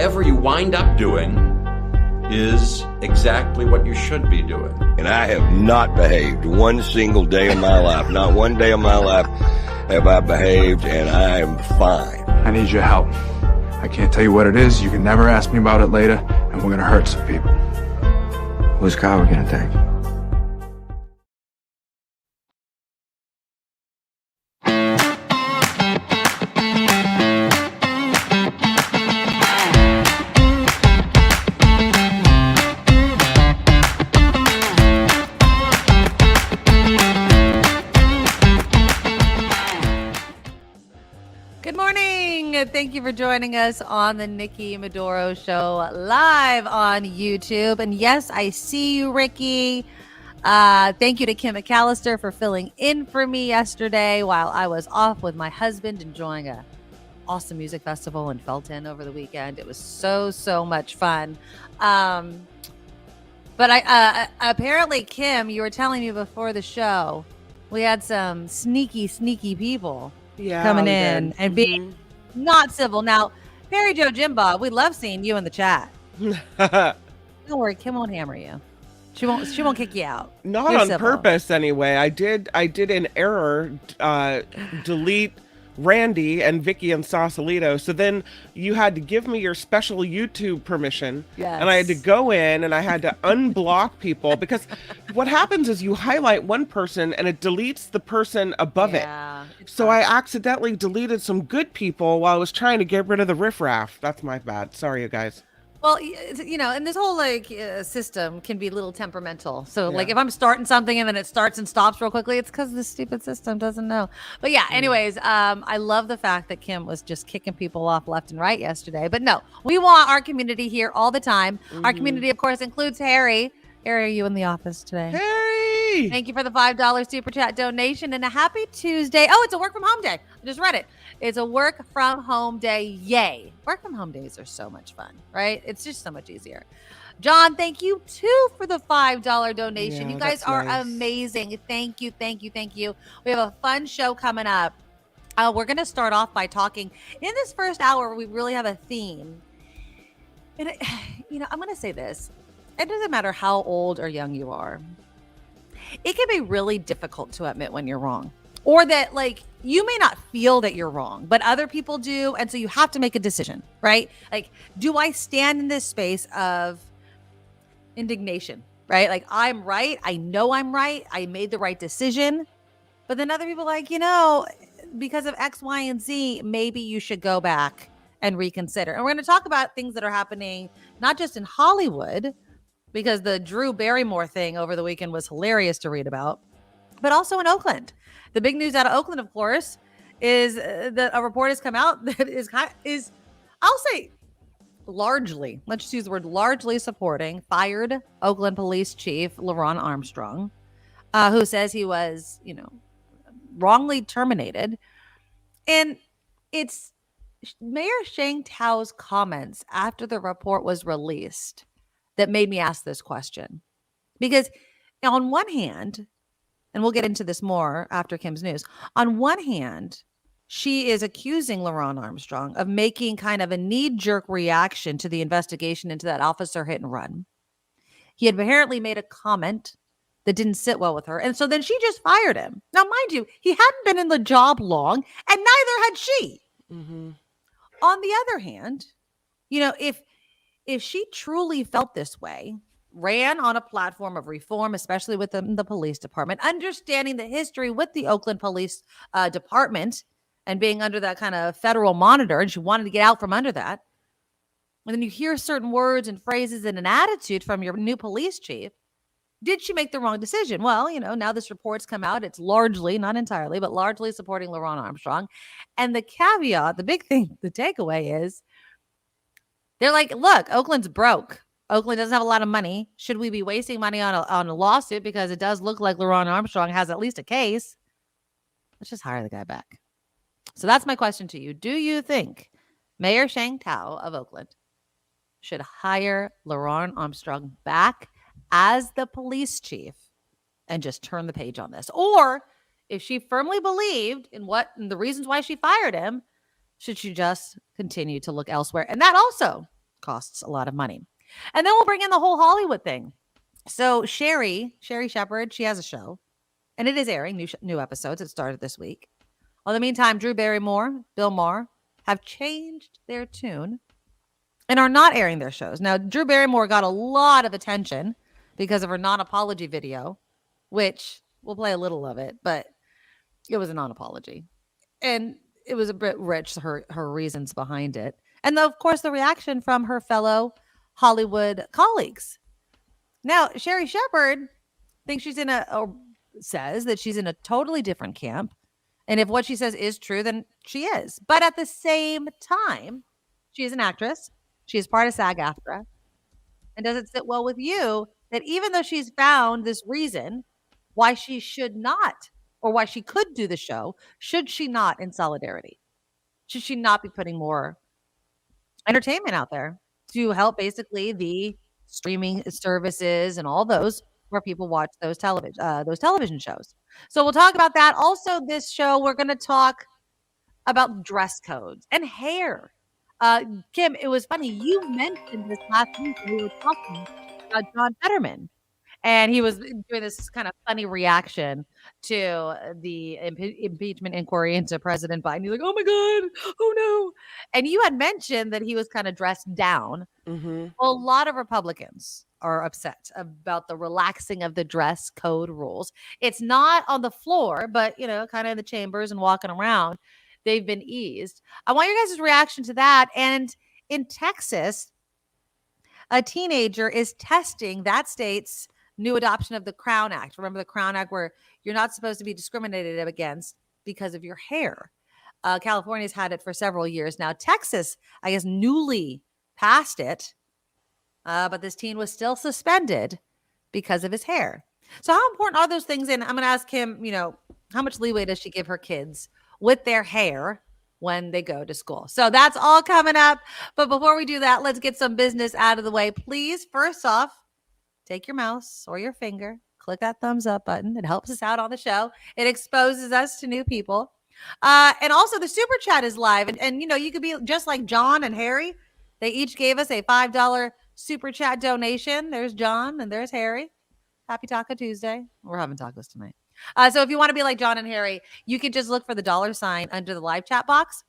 whatever you wind up doing is exactly what you should be doing. And I have not behaved one single day of my life. Not one day of my life have I behaved, and I am fine. I need your help. I can't tell you what it is. You can never ask me about it later, and we're gonna hurt some people. Whose car are we gonna take? Thank you for joining us on the Nikki Medoro Show live on YouTube. And yes, I see you, Ricky. Thank you to Kim McAllister for filling in for me yesterday while I was off with my husband enjoying a awesome music festival in Felton over the weekend. It was so much fun. But apparently, Kim, you were telling me before the show, we had some sneaky people coming in and being not civil. Now, Perry Joe Jimbo, we love seeing you in the chat. Don't worry, Kim won't hammer you. She won't kick you out. Not You're on civil. purpose anyway. I did in error delete Randy and Vicky and Sausalito. So then you had to give me your special YouTube permission. Yes. And I had to go in and I had to unblock people because what happens is you highlight one person and it deletes the person above it. So I accidentally deleted some good people while I was trying to get rid of the riffraff. That's my bad. Sorry, you guys. Well, you know, and this whole system can be a little temperamental. So like if I'm starting something and then it starts and stops real quickly, it's because the stupid system doesn't know. But yeah, anyways, I love the fact that Kim was just kicking people off left and right yesterday. But no, we want our community here all the time. Our community, of course, includes Harry. Harry, are you in the office today? Harry! Thank you for the $5 super chat donation and a happy Tuesday. Oh, it's a work from home day. I just read it. It's a work from home day. Yay. Work from home days are so much fun, right? It's just so much easier. John, thank you too for the $5 donation. You guys are amazing. Thank you. We have a fun show coming up. We're going to start off by talking in this first hour. We really have a theme. And I'm going to say this. It doesn't matter how old or young you are. It can be really difficult to admit when you're wrong, or that like you may not feel that you're wrong, but other people do. And so you have to make a decision, right? Like, do I stand in this space of indignation, right? Like I'm right. I know I'm right. I made the right decision. But then other people are like, because of X, Y, and Z, maybe you should go back and reconsider. And we're going to talk about things that are happening, not just in Hollywood, because the Drew Barrymore thing over the weekend was hilarious to read about, but also in Oakland. The big news out of Oakland, of course, is that a report has come out that is, I'll say, largely, let's just use the word largely supporting fired Oakland Police Chief LaRonne Armstrong, who says he was, wrongly terminated. And it's Mayor Sheng Thao's comments after the report was released that made me ask this question. Because on one hand, and we'll get into this more after Kim's news, on one hand, she is accusing LaRonne Armstrong of making kind of a knee-jerk reaction to the investigation into that officer hit and run. He had apparently made a comment that didn't sit well with her. And so then she just fired him. Now, mind you, he hadn't been in the job long, and neither had she. Mm-hmm. On the other hand, if she truly felt this way, ran on a platform of reform, especially within the police department, understanding the history with the Oakland Police Department and being under that kind of federal monitor, and she wanted to get out from under that, and then you hear certain words and phrases and an attitude from your new police chief, did she make the wrong decision? Well, now this report's come out. It's largely, not entirely, but largely supporting LaRonne Armstrong. And the caveat, the big thing, the takeaway is, they're like, look, Oakland's broke. Oakland doesn't have a lot of money. Should we be wasting money on a lawsuit because it does look like LaRonne Armstrong has at least a case? Let's just hire the guy back. So that's my question to you. Do you think Mayor Sheng Thao of Oakland should hire LaRonne Armstrong back as the police chief and just turn the page on this? Or if she firmly believed in the reasons why she fired him, should she just continue to look elsewhere? And that also costs a lot of money. And then we'll bring in the whole Hollywood thing. So Sherri Shepard, she has a show, and it is airing new episodes. It started this week. In the meantime, Drew Barrymore, Bill Maher have changed their tune and are not airing their shows. Now, Drew Barrymore got a lot of attention because of her non-apology video, which we'll play a little of it, but it was a non-apology. And it was a bit rich, her reasons behind it. And of course, the reaction from her fellow Hollywood colleagues. Now, Sherri Shepard thinks says that she's in a totally different camp. And if what she says is true, then she is. But at the same time, she is an actress. She is part of SAG-AFTRA. And does it sit well with you that even though she's found this reason why she should not, or why she could do the show, should she not in solidarity? Should she not be putting more entertainment out there to help basically the streaming services and all those where people watch those television shows? So we'll talk about that. Also, this show, we're going to talk about dress codes and hair. Kim, it was funny. You mentioned this last week when we were talking about John Fetterman. And he was doing this kind of funny reaction to the impeachment inquiry into President Biden. He's like, oh my God, oh no. And you had mentioned that he was kind of dressed down. Mm-hmm. Well, a lot of Republicans are upset about the relaxing of the dress code rules. It's not on the floor, but, kind of in the chambers and walking around, they've been eased. I want your guys' reaction to that. And in Texas, a teenager is testing that state's new adoption of the Crown Act. Remember the Crown Act, where you're not supposed to be discriminated against because of your hair. California's had it for several years now. Texas, I guess, newly passed it, but this teen was still suspended because of his hair. So how important are those things? And I'm going to ask him, how much leeway does she give her kids with their hair when they go to school? So that's all coming up. But before we do that, let's get some business out of the way. Please, first off, take your mouse or your finger, click that thumbs up button. It helps us out on the show. It exposes us to new people. And also the super chat is live. And you could be just like John and Harry. They each gave us a $5 super chat donation. There's John and there's Harry. Happy Taco Tuesday. We're having tacos tonight. So if you want to be like John and Harry, you can just look for the $ under the live chat box.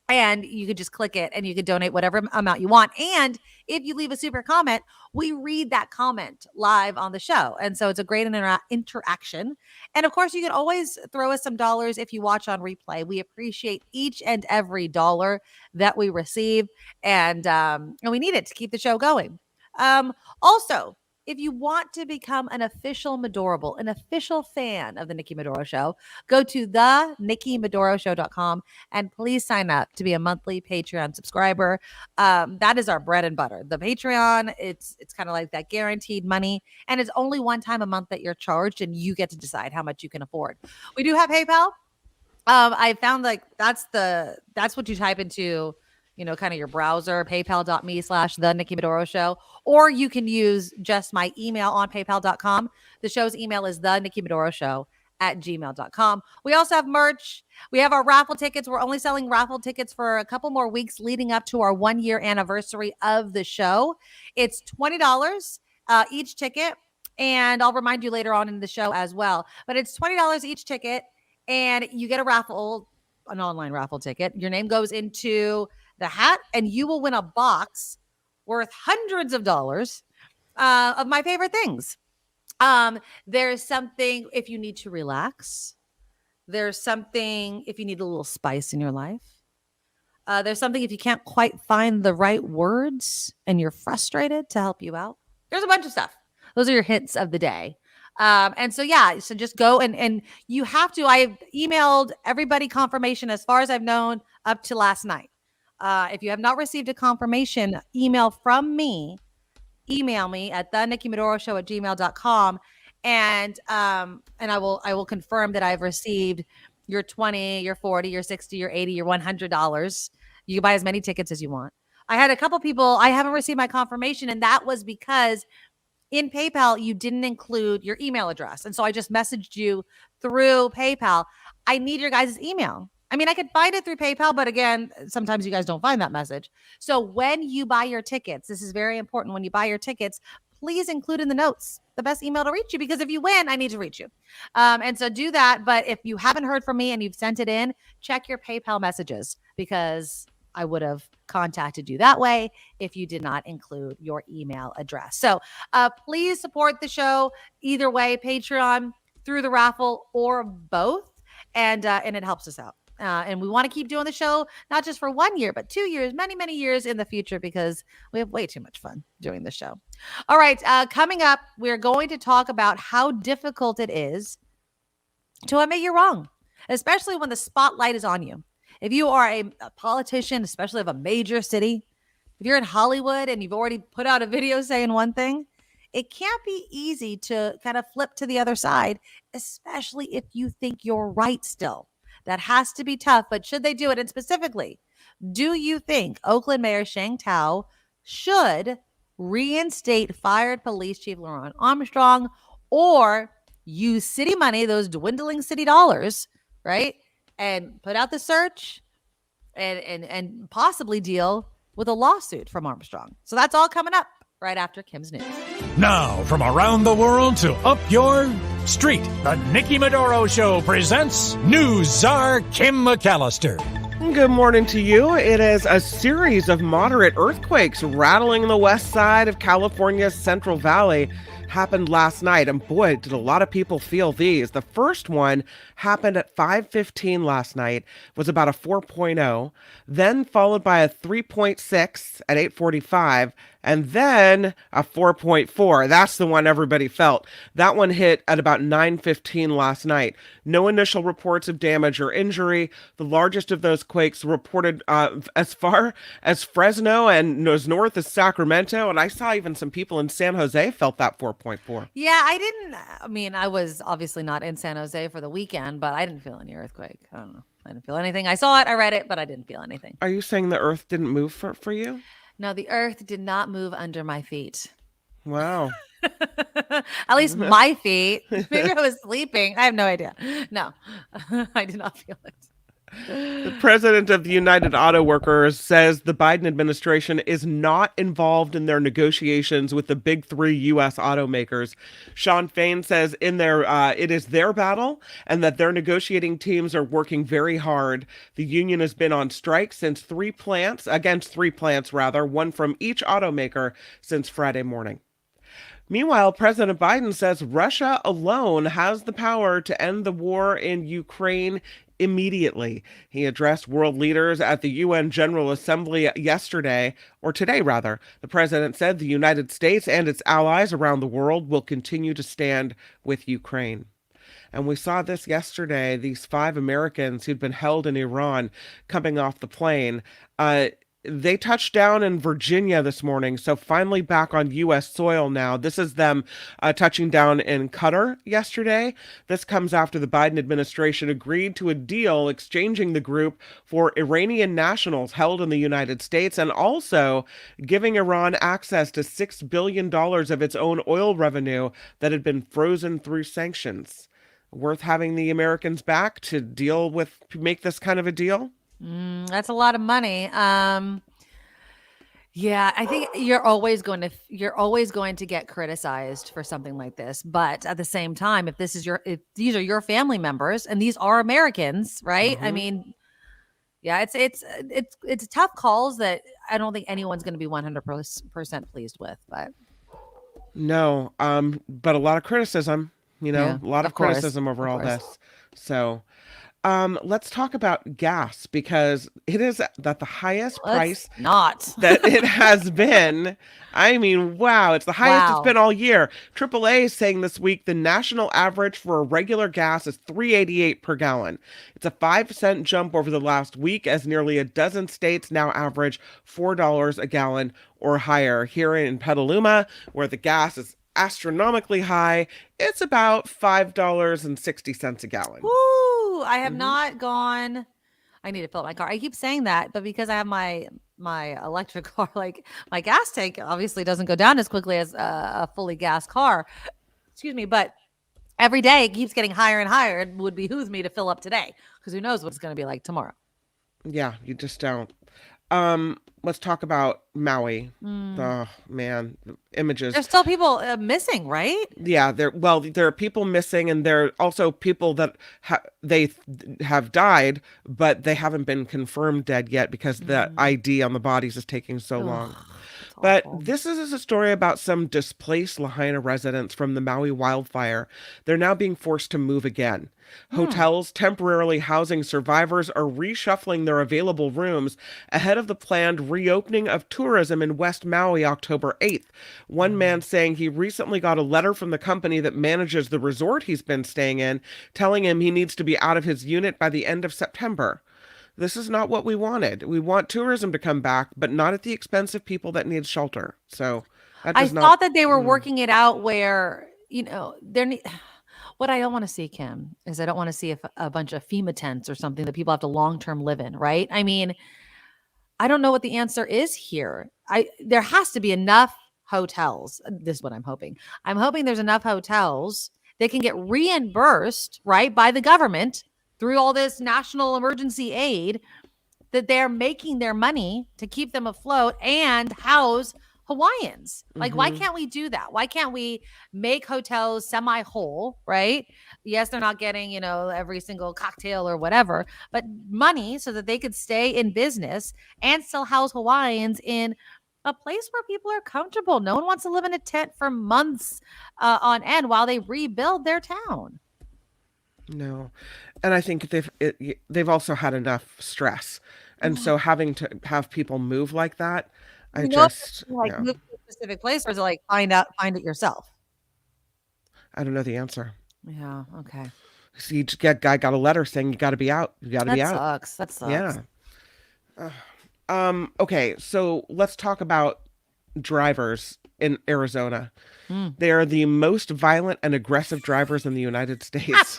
And you could just click it and you could donate whatever amount you want. And if you leave a super comment, we read that comment live on the show. And so it's a great interaction. And of course, you can always throw us some dollars if you watch on replay. We appreciate each and every dollar that we receive. And we need it to keep the show going. Also, if you want to become an official Medorable, an official fan of the Nikki Medoro Show, go to theNikkiMedoroShow.com and please sign up to be a monthly Patreon subscriber. That is our bread and butter. The Patreon, it's kind of like that guaranteed money, and it's only one time a month that you're charged, and you get to decide how much you can afford. We do have PayPal. I found that's what you type into kind of your browser, paypal.me/the Nikki Medoro Show, or you can use just my email on paypal.com. The show's email is the Nikki Medoro Show @gmail.com. We also have merch. We have our raffle tickets. We're only selling raffle tickets for a couple more weeks leading up to our 1-year anniversary of the show. It's $20 each ticket. And I'll remind you later on in the show as well, but it's $20 each ticket and you get an online raffle ticket. Your name goes into the hat and you will win a box worth hundreds of dollars of my favorite things. There's something if you need to relax. There's something if you need a little spice in your life. There's something if you can't quite find the right words and you're frustrated to help you out. There's a bunch of stuff. Those are your hits of the day. So just go and you have to. I've emailed everybody confirmation as far as I've known up to last night. If you have not received a confirmation email from me, email me at theNikkiMedoroShow@gmail.com. And I will confirm that I've received your $20, your $40, your $60, your $80, your $100. You can buy as many tickets as you want. I had a couple people, I haven't received my confirmation, and that was because in PayPal, you didn't include your email address. And so I just messaged you through PayPal. I need your guys' email. I mean, I could find it through PayPal, but again, sometimes you guys don't find that message. So when you buy your tickets, this is very important. When you buy your tickets, please include in the notes the best email to reach you, because if you win, I need to reach you. And so do that. But if you haven't heard from me and you've sent it in, check your PayPal messages, because I would have contacted you that way if you did not include your email address. So please support the show either way, Patreon, through the raffle, or both. And it helps us out. And we want to keep doing the show, not just for 1 year, but 2 years, many, many years in the future, because we have way too much fun doing the show. All right. Coming up, we're going to talk about how difficult it is to admit you're wrong, especially when the spotlight is on you. If you are a politician, especially of a major city, if you're in Hollywood and you've already put out a video saying one thing, it can't be easy to kind of flip to the other side, especially if you think you're right still. That has to be tough, but should they do it? And specifically, do you think Oakland Mayor Sheng Thao should reinstate fired police chief LaRonne Armstrong, or use city money, those dwindling city dollars, right, and put out the search and possibly deal with a lawsuit from Armstrong? So that's all coming up right after Kim's news. Now, from around the world to up your street, the Nikki Medoro Show presents News Czar Kim McAllister. Good morning to you. It is a series of moderate earthquakes rattling the west side of California's Central Valley. Happened last night, and boy, did a lot of people feel these. The first one happened at 5:15 last night, was about a 4.0, then followed by a 3.6 at 8:45, and then a 4.4. That's the one everybody felt. That one hit at about 9:15 last night. No initial reports of damage or injury. The largest of those quakes reported as far as Fresno and as north as Sacramento, and I saw even some people in San Jose felt that 4.4. Yeah, I was obviously not in San Jose for the weekend, but I didn't feel any earthquake. I don't know. I didn't feel anything. I saw it, I read it, but I didn't feel anything. Are you saying the earth didn't move for you? No, the earth did not move under my feet. Wow. At least my feet. Maybe I was sleeping. I have no idea. No, I did not feel it. The president of the United Auto Workers says the Biden administration is not involved in their negotiations with the big three U.S. automakers. Sean Fain says it is their battle, and that their negotiating teams are working very hard. The union has been on strike against three plants, one from each automaker, since Friday morning. Meanwhile, President Biden says Russia alone has the power to end the war in Ukraine immediately. He addressed world leaders at the UN General Assembly today. The president said the United States and its allies around the world will continue to stand with Ukraine. And we saw this yesterday, these 5 Americans who'd been held in Iran coming off the plane. They touched down in Virginia this morning, so finally back on U.S. soil now. This is them touching down in Qatar yesterday. This comes after the Biden administration agreed to a deal exchanging the group for Iranian nationals held in the United States, and also giving Iran access to $6 billion of its own oil revenue that had been frozen through sanctions. Worth having the Americans back to make this kind of a deal? That's a lot of money. Yeah, I think you're always going to get criticized for something like this. But at the same time, if these are your family members and these are Americans, right? Mm-hmm. I mean, yeah, it's tough calls that I don't think anyone's going to be 100% pleased with. But no, but a lot of criticism. A lot of criticism over all this. So. Let's talk about gas, because it is at the highest price that it has been. I mean, wow, it's the highest it's been all year. AAA is saying this week the national average for a regular gas is $3.88 per gallon. It's a 5-cent jump over the last week, as nearly a dozen states now average $4 a gallon or higher. Here in Petaluma, where the gas is astronomically high, it's about $5.60 a gallon. Woo! I have not gone. I need to fill up my car. I keep saying that, but because I have my electric car, like my gas tank obviously doesn't go down as quickly as a fully gas car. Excuse me, but every day it keeps getting higher and higher. It would behoove me to fill up today because who knows what it's going to be like tomorrow. Yeah, you just don't. Let's talk about Maui. Oh man, the images. There's still people missing, right? Yeah, there are people missing, and there are also people that have died, but they haven't been confirmed dead yet because the ID on the bodies is taking so long. But this is a story about some displaced Lahaina residents from the Maui wildfire. They're now being forced to move again. Hotels temporarily housing survivors are reshuffling their available rooms ahead of the planned reopening of tourism in West Maui October 8th. One man saying he recently got a letter from the company that manages the resort he's been staying in, telling him he needs to be out of his unit by the end of September. This is not what we wanted. We want tourism to come back, but not at the expense of people that need shelter. So I thought that they were working it out where, what I don't want to see, Kim, is I don't want to see a bunch of FEMA tents or something that people have to long-term live in, right? I mean, I don't know what the answer is here. There has to be enough hotels. This is what I'm hoping. I'm hoping there's enough hotels that can get reimbursed, right, by the government through all this national emergency aid, that they're making their money to keep them afloat and house Hawaiians. Like, why can't we do that? Why can't we make hotels semi-whole, right? Yes, they're not getting, every single cocktail or whatever, but money so that they could stay in business and still house Hawaiians in a place where people are comfortable. No one wants to live in a tent for months on end while they rebuild their town. No. And I think they've also had enough stress. And so having to have people move like that, move to a specific place, or is it like find it yourself? I don't know the answer. Yeah. Okay. So you just guy got a letter saying you got to be out. You got to be out. That sucks. Yeah. Okay. So let's talk about drivers in Arizona. They are the most violent and aggressive drivers in the United States.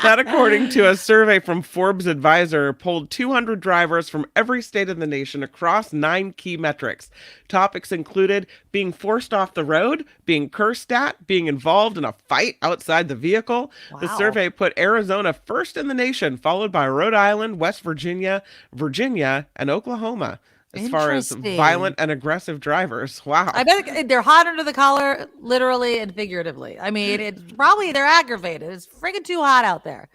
That, according to a survey from Forbes Advisor, polled 200 drivers from every state in the nation across 9 key metrics. Topics included being forced off the road, being cursed at, being involved in a fight outside the vehicle. Wow. The survey put Arizona first in the nation, followed by Rhode Island, West Virginia, and Oklahoma. As far as violent and aggressive drivers. Wow. I bet they're hot under the collar, literally and figuratively. I mean, it's probably they're aggravated. It's friggin' too hot out there.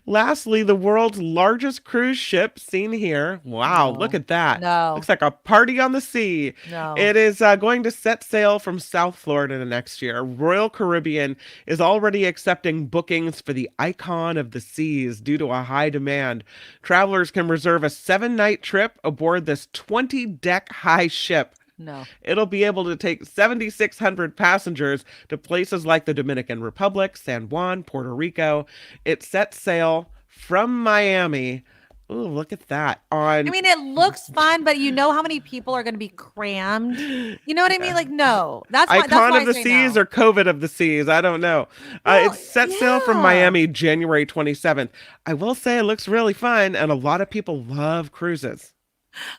Lastly, the world's largest cruise ship seen here. Wow, look at that. No. Looks like a party on the sea. No. It is going to set sail from South Florida next year. Royal Caribbean is already accepting bookings for the Icon of the Seas due to a high demand. Travelers can reserve a 7-night trip aboard this 20-deck high ship. No. It'll be able to take 7,600 passengers to places like the Dominican Republic, San Juan, Puerto Rico. It sets sail from Miami. Ooh, look at that. It looks fun, but you know how many people are going to be crammed? You know what I mean? Like, no. That's why, Icon of the Seas or COVID of the Seas. I don't know. It set sail from Miami January 27th. I will say it looks really fun, and a lot of people love cruises.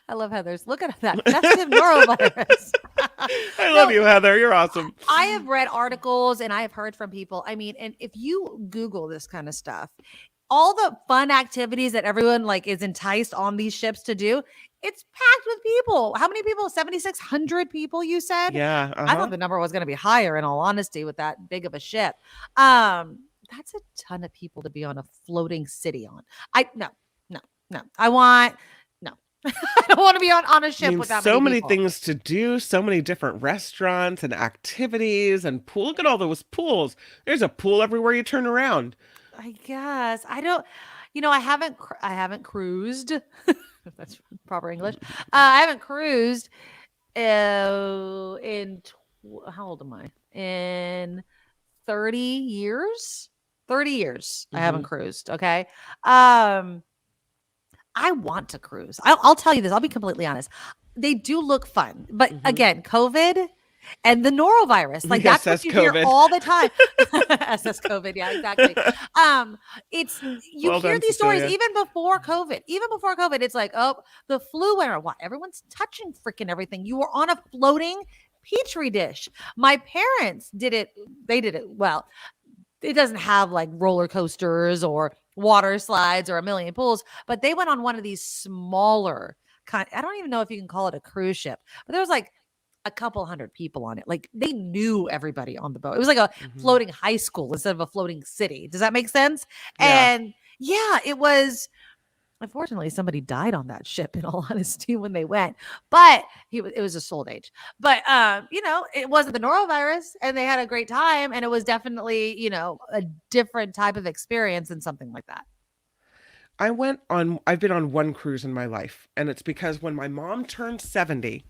I love Heather's. Look at that festive norovirus. I love you, Heather. You're awesome. I have read articles and I have heard from people. And if you Google this kind of stuff, all the fun activities that everyone is enticed on these ships to do, it's packed with people. How many people? 7,600 people, you said? Yeah. I thought the number was going to be higher, in all honesty, with that big of a ship. That's a ton of people to be on a floating city on. No. I don't want to be on a ship with that so many people. Things to do, so many different restaurants and activities and pool. Look at all those pools. There's a pool everywhere you turn around. I guess. I don't, I haven't cruised. If that's proper English. I haven't cruised how old am I? In 30 years? 30 years. I haven't cruised. Okay. I want to cruise. I'll tell you this. I'll be completely honest. They do look fun. But again, COVID and the norovirus, that's what you hear all the time. SS COVID. Yeah, exactly. You hear these stories even before COVID. It's like, oh, the flu went around. Everyone's touching freaking everything. You were on a floating petri dish. My parents did it. They did it well. It doesn't have roller coasters or water slides or a million pools, but they went on one of these smaller kind. I don't even know if you can call it a cruise ship, but there was like a couple hundred people on it. Like they knew everybody on the boat. It was like a floating high school instead of a floating city. Does that make sense? Yeah. And yeah, it was. Unfortunately, somebody died on that ship, in all honesty, when they went. But it was a sold age. But it wasn't the norovirus, and they had a great time, and it was definitely, a different type of experience than something like that. I've been on one cruise in my life, and it's because when my mom turned 70,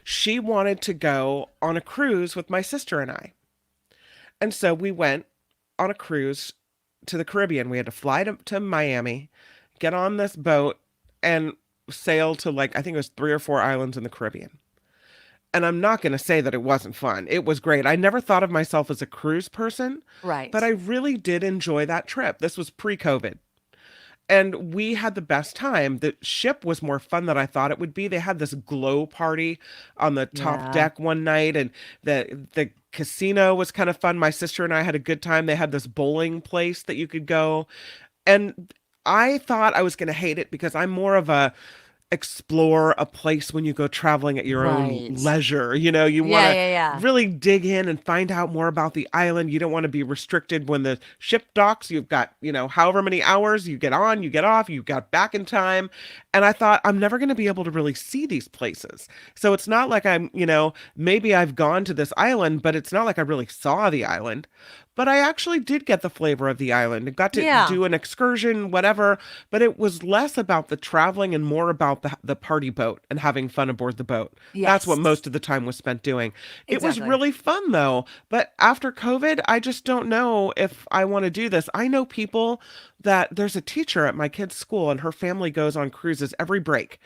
she wanted to go on a cruise with my sister and I. And so we went on a cruise to the Caribbean. We had to fly to Miami, get on this boat, and sail to I think it was 3 or 4 islands in the Caribbean. And I'm not going to say that it wasn't fun. It was great. I never thought of myself as a cruise person. Right. But I really did enjoy that trip. This was pre-COVID. And we had the best time. The ship was more fun than I thought it would be. They had this glow party on the top deck one night, and the casino was kind of fun. My sister and I had a good time. They had this bowling place that you could go. And I thought I was going to hate it because I'm more of a explore a place when you go traveling at your own leisure. You want to really dig in and find out more about the island. You don't want to be restricted when the ship docks. You've got, however many hours you get on, you get off, you got back in time. And I thought I'm never going to be able to really see these places. So it's not like I'm, maybe I've gone to this island, but it's not like I really saw the island. But I actually did get the flavor of the island and got to do an excursion, whatever. But it was less about the traveling and more about the party boat and having fun aboard the boat. Yes. That's what most of the time was spent doing. It was really fun, though. But after COVID, I just don't know if I want to do this. I know people that there's a teacher at my kid's school, and her family goes on cruises every break.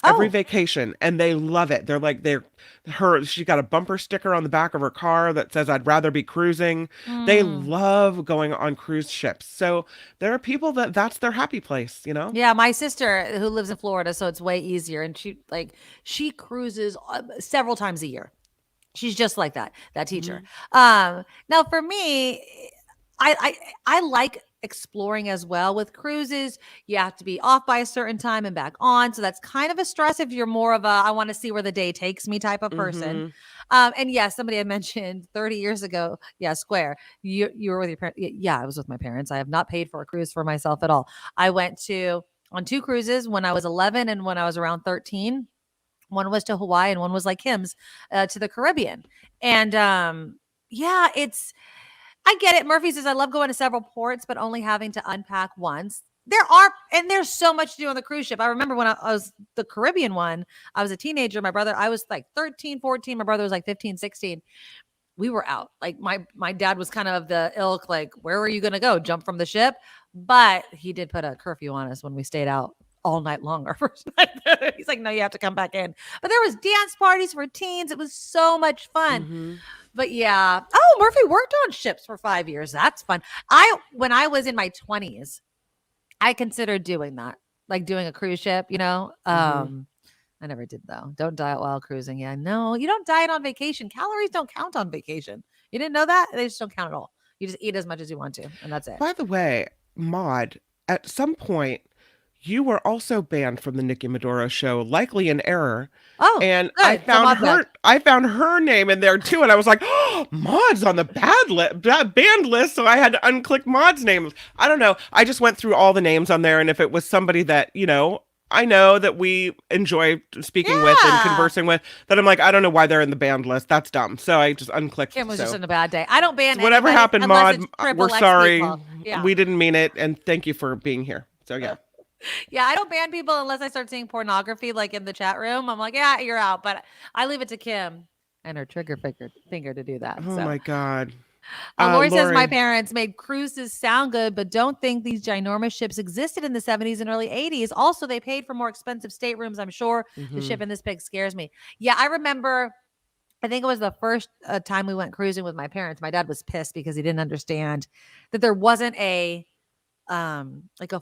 Every vacation, and they love it. She got a bumper sticker on the back of her car that says, "I'd rather be cruising." They love going on cruise ships. So there are people that's their happy place, Yeah, my sister who lives in Florida, so it's way easier, and she cruises several times a year. She's just like that teacher. Now for me, I like exploring as well. With cruises, you have to be off by a certain time and back on, so that's kind of a stress if you're more of a I want to see where the day takes me type of person. And yes, somebody had mentioned 30 years ago, Square, you were with your parents. Yeah, I was with my parents. I have not paid for a cruise for myself at all. I went on 2 cruises when I was 11 and when I was around 13. One was to Hawaii and one was like Kim's to the Caribbean. And I get it. Murphy says, I love going to several ports, but only having to unpack once. There's so much to do on the cruise ship. I remember when I was the Caribbean one, I was a teenager. My brother, I was like 13, 14. My brother was like 15, 16. We were out. Like my dad was kind of the ilk, like, where are you going to go? Jump from the ship? But he did put a curfew on us when we stayed out all night long our first night. He's like, no, you have to come back in. But there was dance parties for teens. It was so much fun. But yeah. Oh, Murphy worked on ships for 5 years. That's fun. When I was in my 20s, I considered doing that, like doing a cruise ship, I never did though. Don't diet while cruising. Yeah, no, you don't diet on vacation. Calories don't count on vacation. You didn't know that? They just don't count at all. You just eat as much as you want to, and that's it. By the way, Maude, at some point, you were also banned from the Nikki Medoro Show, likely in error. Oh, and good. I found her name in there too, and I was like, "Oh, Maude's on the banned list," so I had to unclick Maude's name. I don't know. I just went through all the names on there, and if it was somebody that I know that we enjoy speaking with and conversing with, that I'm like, I don't know why they're in the banned list. That's dumb. So I just unclicked. Kim was just in a bad day. I don't ban whatever happened, Maude. We're sorry. Yeah. We didn't mean it, and thank you for being here. So yeah. Yeah, I don't ban people unless I start seeing pornography like in the chat room. I'm like, yeah, you're out. But I leave it to Kim and her trigger finger to do that. Oh my God. Lori says, my parents made cruises sound good, but don't think these ginormous ships existed in the 70s and early 80s. Also, they paid for more expensive staterooms, I'm sure. The ship in this pic scares me. Yeah, I remember, I think it was the first time we went cruising with my parents. My dad was pissed because he didn't understand that there wasn't a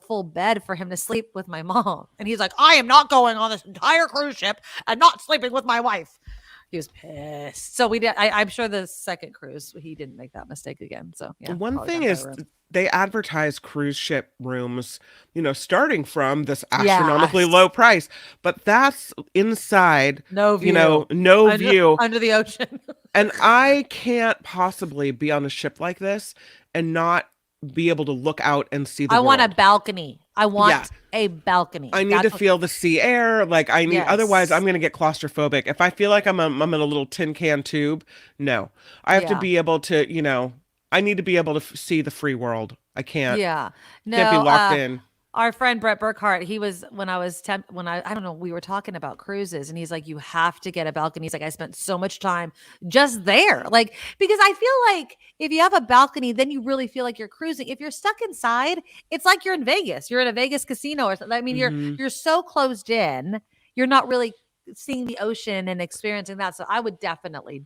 full bed for him to sleep with my mom. And he's like, I am not going on this entire cruise ship and not sleeping with my wife. He was pissed. So we did. I'm sure the second cruise he didn't make that mistake again. So yeah. One thing is they advertise cruise ship rooms, starting from this astronomically low price, but that's inside, no view, no view under the ocean. And I can't possibly be on a ship like this and not be able to look out and see the world. Want a balcony. I want a balcony. I need to feel the sea air. Otherwise I'm going to get claustrophobic. If I feel like I'm in a little tin can tube, no. I have to be able to, I need to be able to see the free world. I can't. Yeah. No, can't be locked in. Our friend Brett Burkhart, he was I don't know, we were talking about cruises and he's like, you have to get a balcony. He's like, I spent so much time just there. Because I feel like if you have a balcony, then you really feel like you're cruising. If you're stuck inside, it's like you're in Vegas. You're in a Vegas casino or something. I mean, you're so closed in, you're not really seeing the ocean and experiencing that. So I would definitely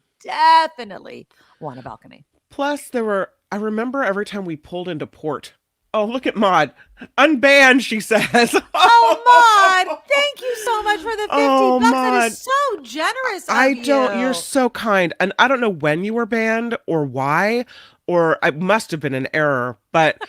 want a balcony. Plus I remember every time we pulled into port. Oh, look at Maud. Unbanned, she says. Oh, Maud. Thank you so much for the 50 bucks. Maud. That is so generous of you. You're so kind. And I don't know when you were banned or why, or it must have been an error, but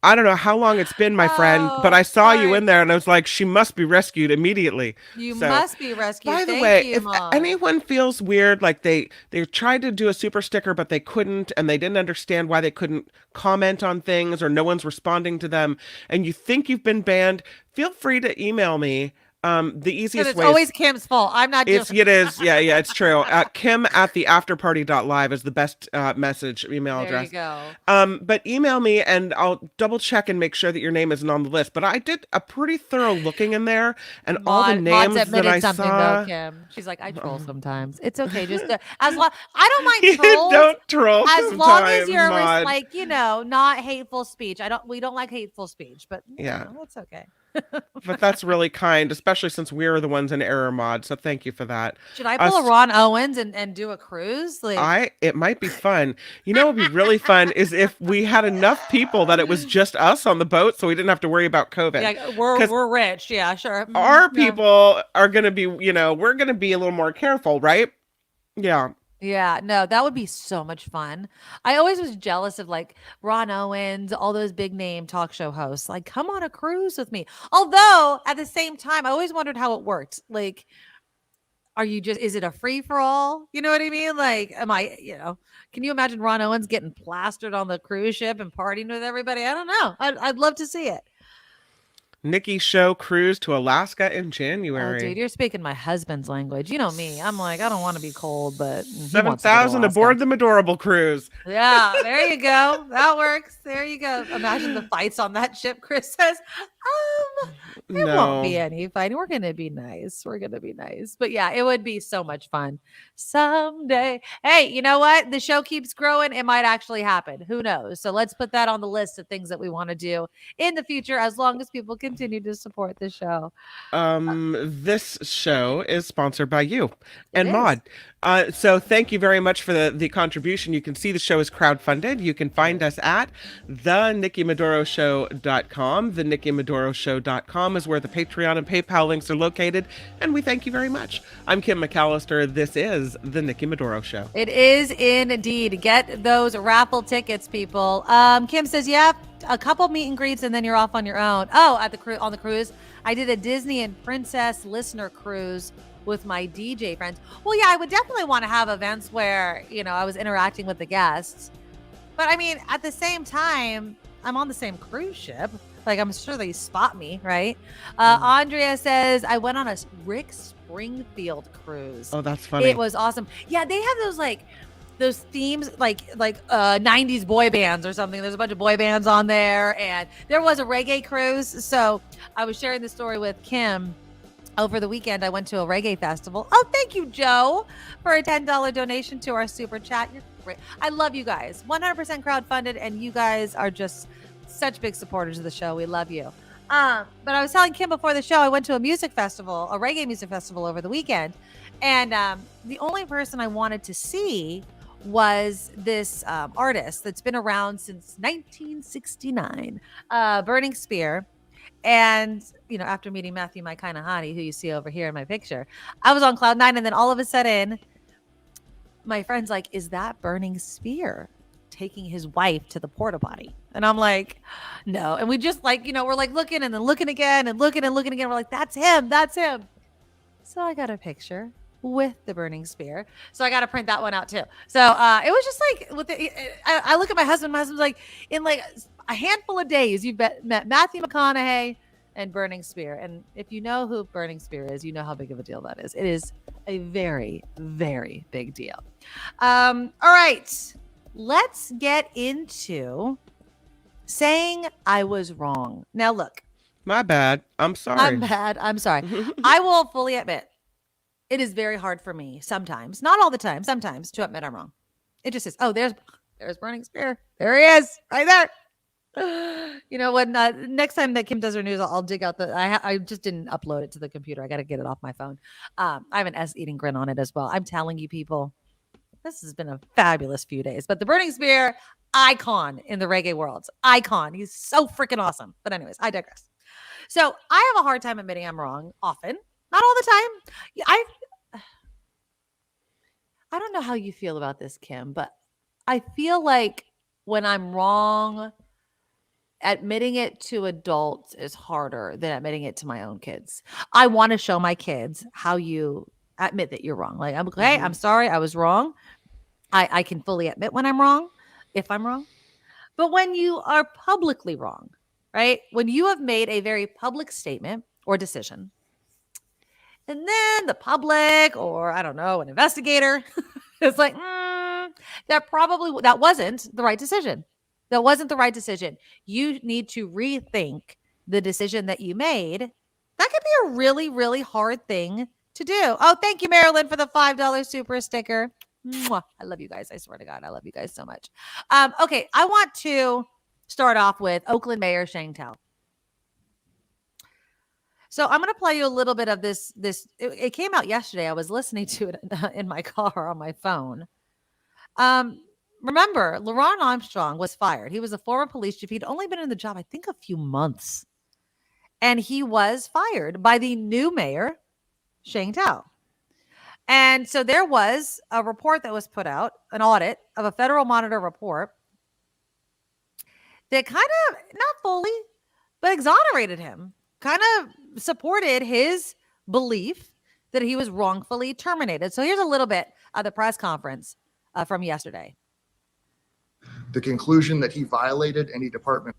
I don't know how long it's been, my friend, but I saw you in there and I was like, she must be rescued immediately. You must be rescued. By the way, if anyone feels weird, like they tried to do a super sticker, but they couldn't, and they didn't understand why they couldn't comment on things or no one's responding to them, and you think you've been banned, feel free to email me. The easiest way. It's always Kim's fault. I'm not doing it. Is. Yeah, it's true. Kim@theafterparty.live is the best email address. There you go. But email me and I'll double check and make sure that your name isn't on the list. But I did a pretty thorough looking in there, and all the names that I saw. Though, Kim. She's like, I troll sometimes. It's okay. Just as long I don't mind trolls. Don't troll. As long as you're not hateful speech. We don't like hateful speech, but that's okay. But that's really kind, especially since we're the ones in error, Maud. So thank you for that. Should I pull a Ron Owens and do a cruise? It might be fun. What would be really fun is if we had enough people that it was just us on the boat, so we didn't have to worry about COVID. Yeah, we're rich. Yeah, sure. Our people are going to be, we're going to be a little more careful, right? Yeah. Yeah, no, that would be so much fun. I always was jealous of Ron Owens, all those big name talk show hosts. Come on a cruise with me. Although at the same time, I always wondered how it worked. Is it a free for all? You know what I mean? Am I, can you imagine Ron Owens getting plastered on the cruise ship and partying with everybody? I don't know. I'd love to see it. Nikki Show cruise to Alaska in January. Oh, dude, you're speaking my husband's language. You know me. I'm like, I don't want to be cold, but 7,000 aboard the Medorable cruise. Yeah, there you go. That works. There you go. Imagine the fights on that ship. Chris says, there won't be any fighting. We're gonna be nice. But yeah, it would be so much fun someday. Hey, you know what? The show keeps growing. It might actually happen. Who knows? So let's put that on the list of things that we want to do in the future, as long as people continue to support the show. This show is sponsored by you and Maud. So thank you very much for the contribution. You can see the show is crowdfunded. You can find us at thenikkimedoroshow.com. thenikkimedoroshow.com is where the Patreon and PayPal links are located. And we thank you very much. I'm Kim McAllister. This is The Nikki Medoro Show. It is indeed. Get those raffle tickets, people. Kim says, a couple meet and greets and then you're off on your own. Oh, on the cruise. I did a Disney and Princess listener cruise with my DJ friends. Well, yeah, I would definitely want to have events where, I was interacting with the guests. But I mean, at the same time, I'm on the same cruise ship. I'm sure they spot me, right? Andrea says, I went on a Rick Springfield cruise. Oh, that's funny. It was awesome. Yeah, they have those themes like 90s boy bands or something. There's a bunch of boy bands on there, and there was a reggae cruise. So I was sharing the story with Kim. Over the weekend, I went to a reggae festival. Oh, thank you, Joe, for a $10 donation to our super chat. You're great. I love you guys. 100% crowdfunded, and you guys are just such big supporters of the show. We love you. But I was telling Kim before the show, I went to a music festival, a reggae music festival over the weekend, and the only person I wanted to see was this artist that's been around since 1969, Burning Spear. And, after meeting Matthew, my kind of hottie, who you see over here in my picture, I was on cloud 9. And then all of a sudden, my friend's like, is that Burning Spear taking his wife to the porta potty? And I'm like, no. And we just like, we're like looking and then looking again and looking and looking again. We're like, that's him. That's him. So I got a picture with the Burning Spear. So I got to print that one out too. So it was just like, I look at my husband. My husband's like, in like a handful of days, you've met Matthew McConaughey and Burning Spear. And if you know who Burning Spear is, you know how big of a deal that is. It is a very, very big deal. All right. Let's get into saying I was wrong. Now, look. My bad. I'm sorry. I'm bad. I'm sorry. I will fully admit it is very hard for me sometimes, not all the time, sometimes to admit I'm wrong. It just is. Oh, there's Burning Spear. There he is right there. When next time that Kim does her news, I'll dig out I just didn't upload it to the computer. I got to get it off my phone. I have an eating grin on it as well. I'm telling you people, this has been a fabulous few days, but the Burning Spear, icon in the reggae world, icon. He's so freaking awesome. But anyways, I digress. So I have a hard time admitting I'm wrong often, not all the time. I don't know how you feel about this, Kim, but I feel like when I'm wrong, admitting it to adults is harder than admitting it to my own kids. I want to show my kids how you admit that you're wrong. Like, I'm okay. I'm sorry. I was wrong. I can fully admit when I'm wrong, if I'm wrong. But when you are publicly wrong, right? When you have made a very public statement or decision, and then the public, or I don't know, an investigator is like, that wasn't the right decision. That wasn't the right decision. You need to rethink the decision that you made. That could be a really, really hard thing to do. Oh, thank you, Marilyn, for the $5 super sticker. Mwah. I love you guys. I swear to God, I love you guys so much. Okay, I want to start off with Oakland Mayor Sheng Thao. So I'm going to play you a little bit of this. It came out yesterday. I was listening to it in my car on my phone. Remember, LaRonne Armstrong was fired. He was a former police chief. He'd only been in the job, I think, a few months. And he was fired by the new mayor, Sheng Thao. And so there was a report that was put out, an audit of a Federal Monitor report that kind of, not fully, but exonerated him, kind of supported his belief that he was wrongfully terminated. So here's a little bit of the press conference from yesterday. The conclusion that he violated any department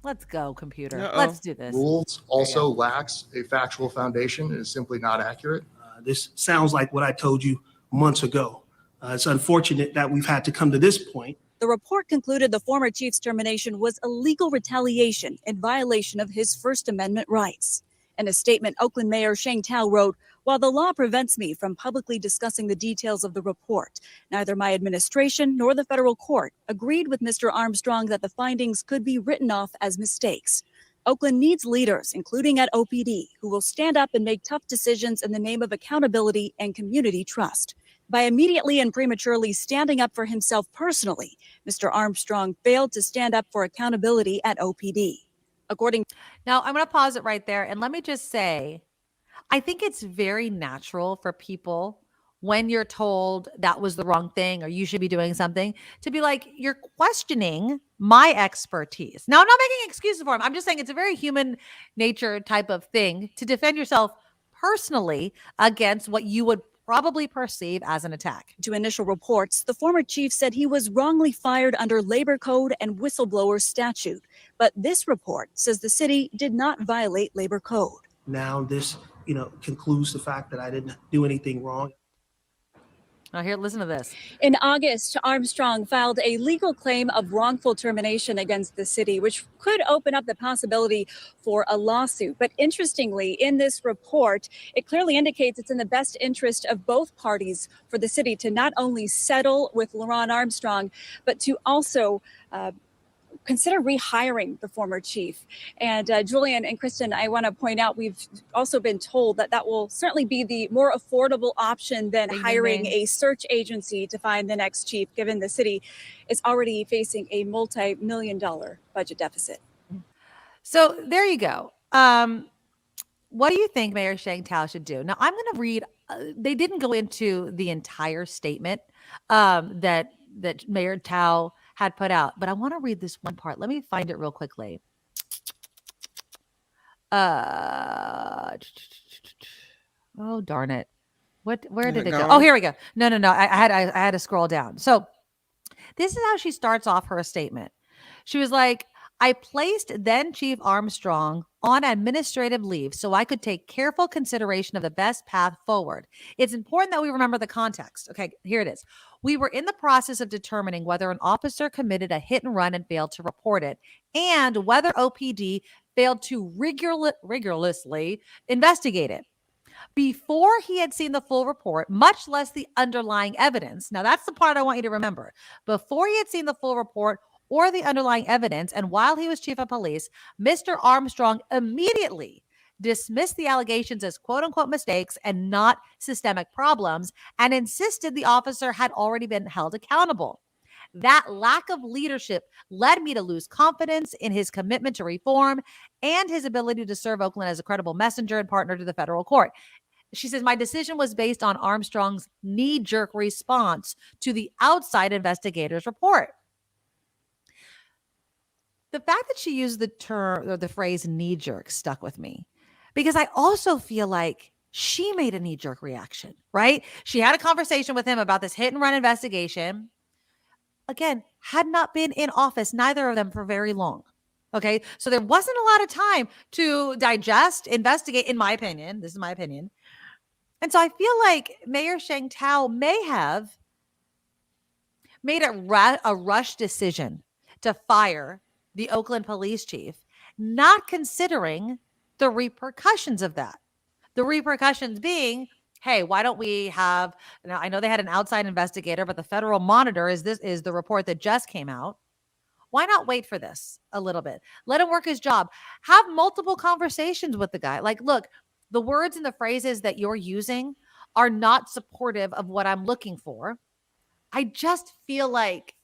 Let's go, computer. Uh-oh. Let's do this. rules also lacks a factual foundation and is simply not accurate. This sounds like what I told you months ago. It's unfortunate that we've had to come to this point. The report concluded the former chief's termination was illegal retaliation in violation of his First Amendment rights. In a statement, Oakland Mayor Sheng Thao wrote, "While the law prevents me from publicly discussing the details of the report, neither my administration nor the federal court agreed with Mr. Armstrong that the findings could be written off as mistakes. Oakland needs leaders, including at OPD, who will stand up and make tough decisions in the name of accountability and community trust." By immediately and prematurely standing up for himself personally, Mr. Armstrong failed to stand up for accountability at OPD. Now, I'm going to pause it right there. And let me just say, I think it's very natural for people when you're told that was the wrong thing or you should be doing something to be like, you're questioning my expertise. Now, I'm not making excuses for him. I'm just saying it's a very human nature type of thing to defend yourself personally against what you would probably perceive as an attack. To initial reports, the former chief said he was wrongly fired under labor code and whistleblower statute. But this report says the city did not violate labor code. Now this, concludes the fact that I didn't do anything wrong. Now here, listen to this. In August, Armstrong filed a legal claim of wrongful termination against the city, which could open up the possibility for a lawsuit. But interestingly, in this report, it clearly indicates it's in the best interest of both parties for the city to not only settle with LaRonne Armstrong, but to also consider rehiring the former chief. And Julian and Kristen, I want to point out, we've also been told that that will certainly be the more affordable option than hiring a search agency to find the next chief, given the city is already facing a multi-million-dollar budget deficit. So there you go. what do you think Mayor Sheng Thao should do? Now, I'm going to read. They didn't go into the entire statement that Mayor Thao had put out, but I want to read this one part. Let me find it real quickly. Oh, darn it. Where did it go? Oh, here we go. No. I had to scroll down. So this is how she starts off her statement. She was like, I placed then Chief Armstrong on administrative leave so I could take careful consideration of the best path forward. It's important that we remember the context. Okay, here it is. We were in the process of determining whether an officer committed a hit and run and failed to report it, and whether OPD failed to rigorously investigate it. Before he had seen the full report, much less the underlying evidence. Now, that's the part I want you to remember. Before he had seen the full report or the underlying evidence, and while he was chief of police, Mr. Armstrong immediately dismissed the allegations as quote-unquote mistakes and not systemic problems, and insisted the officer had already been held accountable. That lack of leadership led me to lose confidence in his commitment to reform and his ability to serve Oakland as a credible messenger and partner to the federal court. She says, my decision was based on Armstrong's knee-jerk response to the outside investigator's report. The fact that she used the term or the phrase knee-jerk stuck with me, because I also feel like she made a knee-jerk reaction, right? She had a conversation with him about this hit and run investigation. Again, had not been in office, neither of them, for very long. Okay, so there wasn't a lot of time to digest, investigate, in my opinion. This is my opinion. And so I feel like Mayor Sheng Thao may have made a rush decision to fire the Oakland police chief, not considering the repercussions of that. The repercussions being, hey, why don't we have, now I know they had an outside investigator, but the federal monitor is the report that just came out. Why not wait for this a little bit? Let him work his job. Have multiple conversations with the guy. Like, look, the words and the phrases that you're using are not supportive of what I'm looking for. I just feel like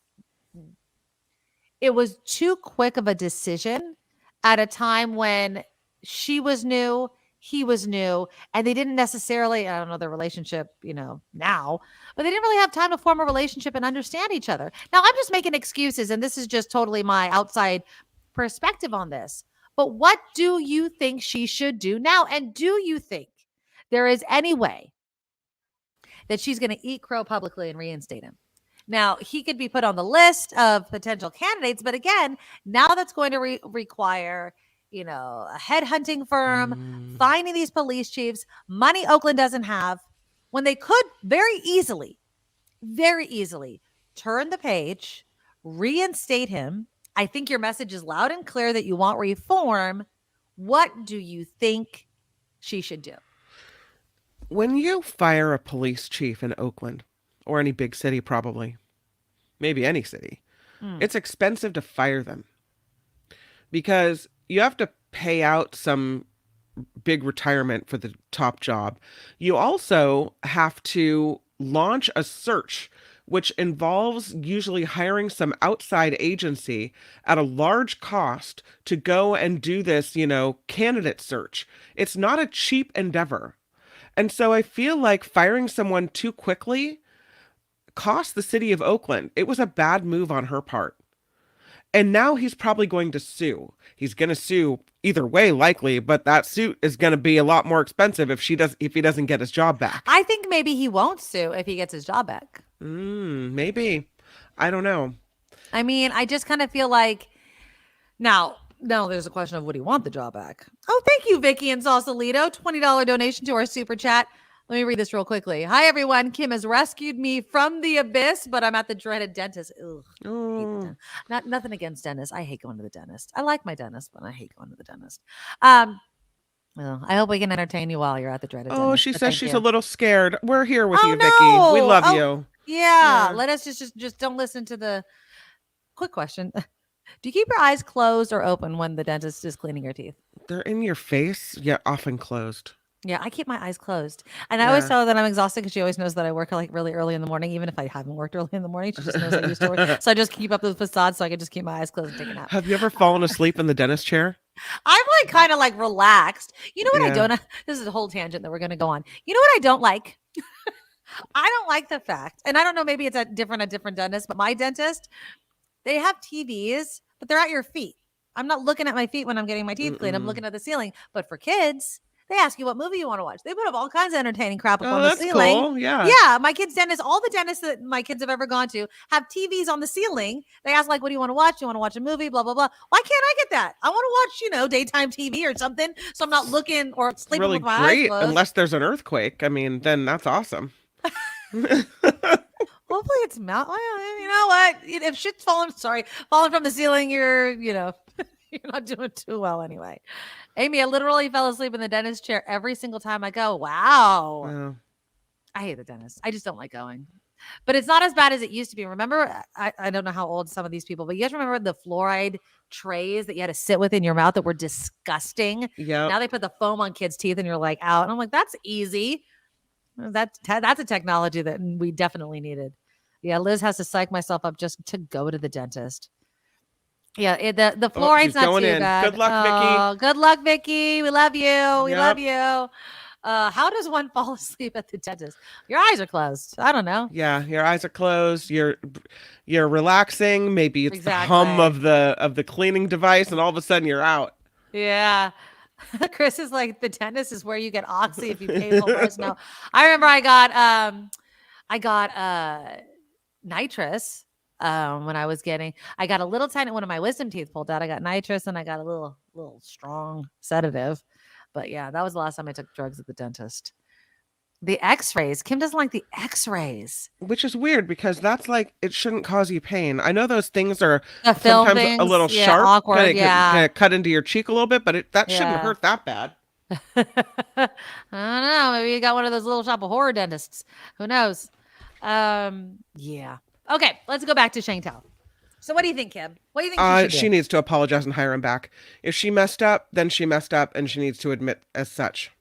it was too quick of a decision at a time when she was new, he was new, and they didn't necessarily, I don't know their relationship, now, but they didn't really have time to form a relationship and understand each other. Now, I'm just making excuses, and this is just totally my outside perspective on this. But what do you think she should do now? And do you think there is any way that she's going to eat crow publicly and reinstate him? Now, he could be put on the list of potential candidates, but again, now that's going to require, a headhunting firm, finding these police chiefs, money Oakland doesn't have, when they could very easily turn the page, reinstate him. I think your message is loud and clear that you want reform. What do you think she should do? When you fire a police chief in Oakland, or any big city probably, maybe any city, it's expensive to fire them because you have to pay out some big retirement for the top job. You also have to launch a search, which involves usually hiring some outside agency at a large cost to go and do this, candidate search. It's not a cheap endeavor. And so I feel like firing someone too quickly cost the city of Oakland. It was a bad move on her part. And now he's probably going to sue. He's going to sue either way, likely, but that suit is going to be a lot more expensive if he doesn't get his job back. I think maybe he won't sue if he gets his job back. Maybe. I don't know. I mean, I just kind of feel like now there's a question of would he want the job back? Oh, thank you, Vicky and Sausalito. $20 donation to our super chat. Let me read this real quickly. Hi, everyone. Kim has rescued me from the abyss, but I'm at the dreaded dentist. Ugh, nothing against dentists. I hate going to the dentist. I like my dentist, but I hate going to the dentist. Well, I hope we can entertain you while you're at the dreaded dentist. Oh, she says she's a little scared. We're here with you, Vicky. We love you. Yeah. Let us just don't listen to the quick question. Do you keep your eyes closed or open when the dentist is cleaning your teeth? They're in your face, yet often closed. Yeah, I keep my eyes closed. And I always tell her that I'm exhausted because she always knows that I work like really early in the morning, even if I haven't worked early in the morning. She just knows I used to work. So I just keep up the facade so I can just keep my eyes closed and take a nap. Have you ever fallen asleep in the dentist chair? I'm like kind of like relaxed. You know what I Yeah. don't? This is a whole tangent that we're going to go on. You know what I don't like? I don't like the fact, and I don't know, maybe it's a different dentist, but my dentist, they have TVs, but they're at your feet. I'm not looking at my feet when I'm getting my teeth cleaned. I'm looking at the ceiling. But for kids, they ask you what movie you want to watch. They put up all kinds of entertaining crap up on the ceiling. Cool. Yeah. Yeah. My kids' dentist, all the dentists that my kids have ever gone to have TVs on the ceiling. They ask, like, what do you want to watch? Do you want to watch a movie? Blah, blah, blah. Why can't I get that? I want to watch, daytime TV or something. So I'm not looking or sleeping Really with my great, eyes closed. unless there's an earthquake. I mean, then that's awesome. Hopefully it's well, you know what? If shit's falling from the ceiling, you're not doing too well anyway. Amy, I literally fell asleep in the dentist chair every single time I go. Wow. Yeah. I hate the dentist. I just don't like going. But it's not as bad as it used to be. Remember, I don't know how old some of these people, but you guys remember the fluoride trays that you had to sit with in your mouth that were disgusting? Yeah. Now they put the foam on kids' teeth and you're like out. And I'm like, that's easy. That's a technology that we definitely needed. Yeah, Liz has to psych myself up just to go to the dentist. Yeah, the fluoride's not too bad. Good luck, Vicky. Good luck, Vicky. We love you. We love you. How does one fall asleep at the dentist? Your eyes are closed. I don't know. Yeah, your eyes are closed. You're relaxing. Maybe it's Exactly. the hum of the cleaning device, and all of a sudden you're out. Yeah. Chris is like, the dentist is where you get oxy if you pay full price. No, I remember I got nitrous when I got a little tiny one of my wisdom teeth pulled out. I got nitrous and I got a little strong sedative. But yeah, that was the last time I took drugs at the dentist. The x-rays. Kim doesn't like the x-rays. Which is weird because that's like, it shouldn't cause you pain. I know those things are The film sometimes things, a little yeah, sharp. awkward, Kind yeah. of cut into your cheek a little bit, but that shouldn't hurt that bad. I don't know. Maybe you got one of those little shop of horror dentists. Who knows? Yeah. Okay, let's go back to Sheng Thao. So what do you think, Kim? What do you think She needs to apologize and hire him back. If she messed up, then she messed up, and she needs to admit as such.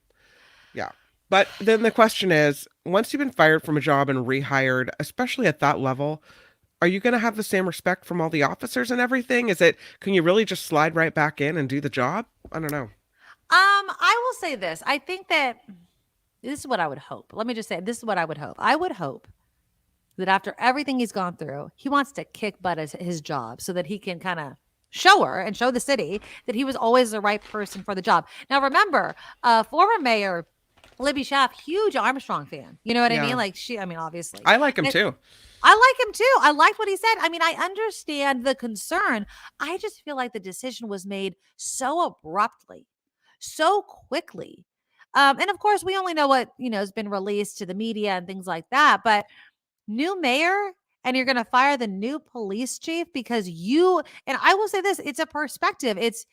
Yeah. But then the question is, once you've been fired from a job and rehired, especially at that level, are you going to have the same respect from all the officers and everything? Can you really just slide right back in and do the job? I don't know. I will say this. I think that this is what I would hope. Let me just say, this is what I would hope. I would hope that after everything he's gone through, he wants to kick butt at his job so that he can kind of show her and show the city that he was always the right person for the job. Now, remember, former mayor Libby Schaaf, huge Armstrong fan. You know what I mean? Like obviously. I like him too. I like him too. I liked what he said. I mean, I understand the concern. I just feel like the decision was made so abruptly, so quickly. And of course, we only know what, has been released to the media and things like that. But new mayor, and you're going to fire the new police chief because and I will say this, it's a perspective. It's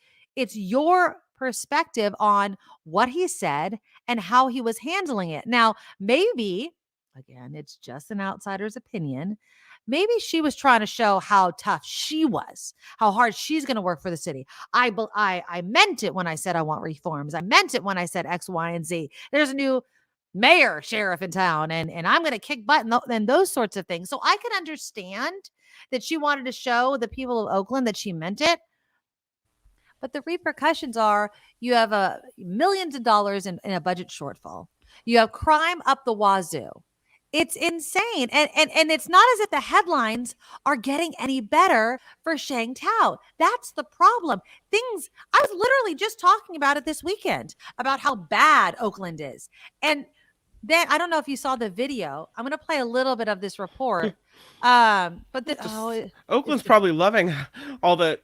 your perspective on what he said and how he was handling it. Now, maybe, again, it's just an outsider's opinion. Maybe she was trying to show how tough she was, how hard she's going to work for the city. I meant it when I said I want reforms. I meant it when I said X, Y, and Z. There's a new mayor, sheriff in town, and I'm going to kick butt and those sorts of things. So I can understand that she wanted to show the people of Oakland that she meant it. But the repercussions are you have millions of dollars in a budget shortfall. You have crime up the wazoo. It's insane. And it's not as if the headlines are getting any better for Sheng Thao. That's the problem. I was literally just talking about it this weekend, about how bad Oakland is. And then I don't know if you saw the video. I'm going to play a little bit of this report. Oakland's probably loving all the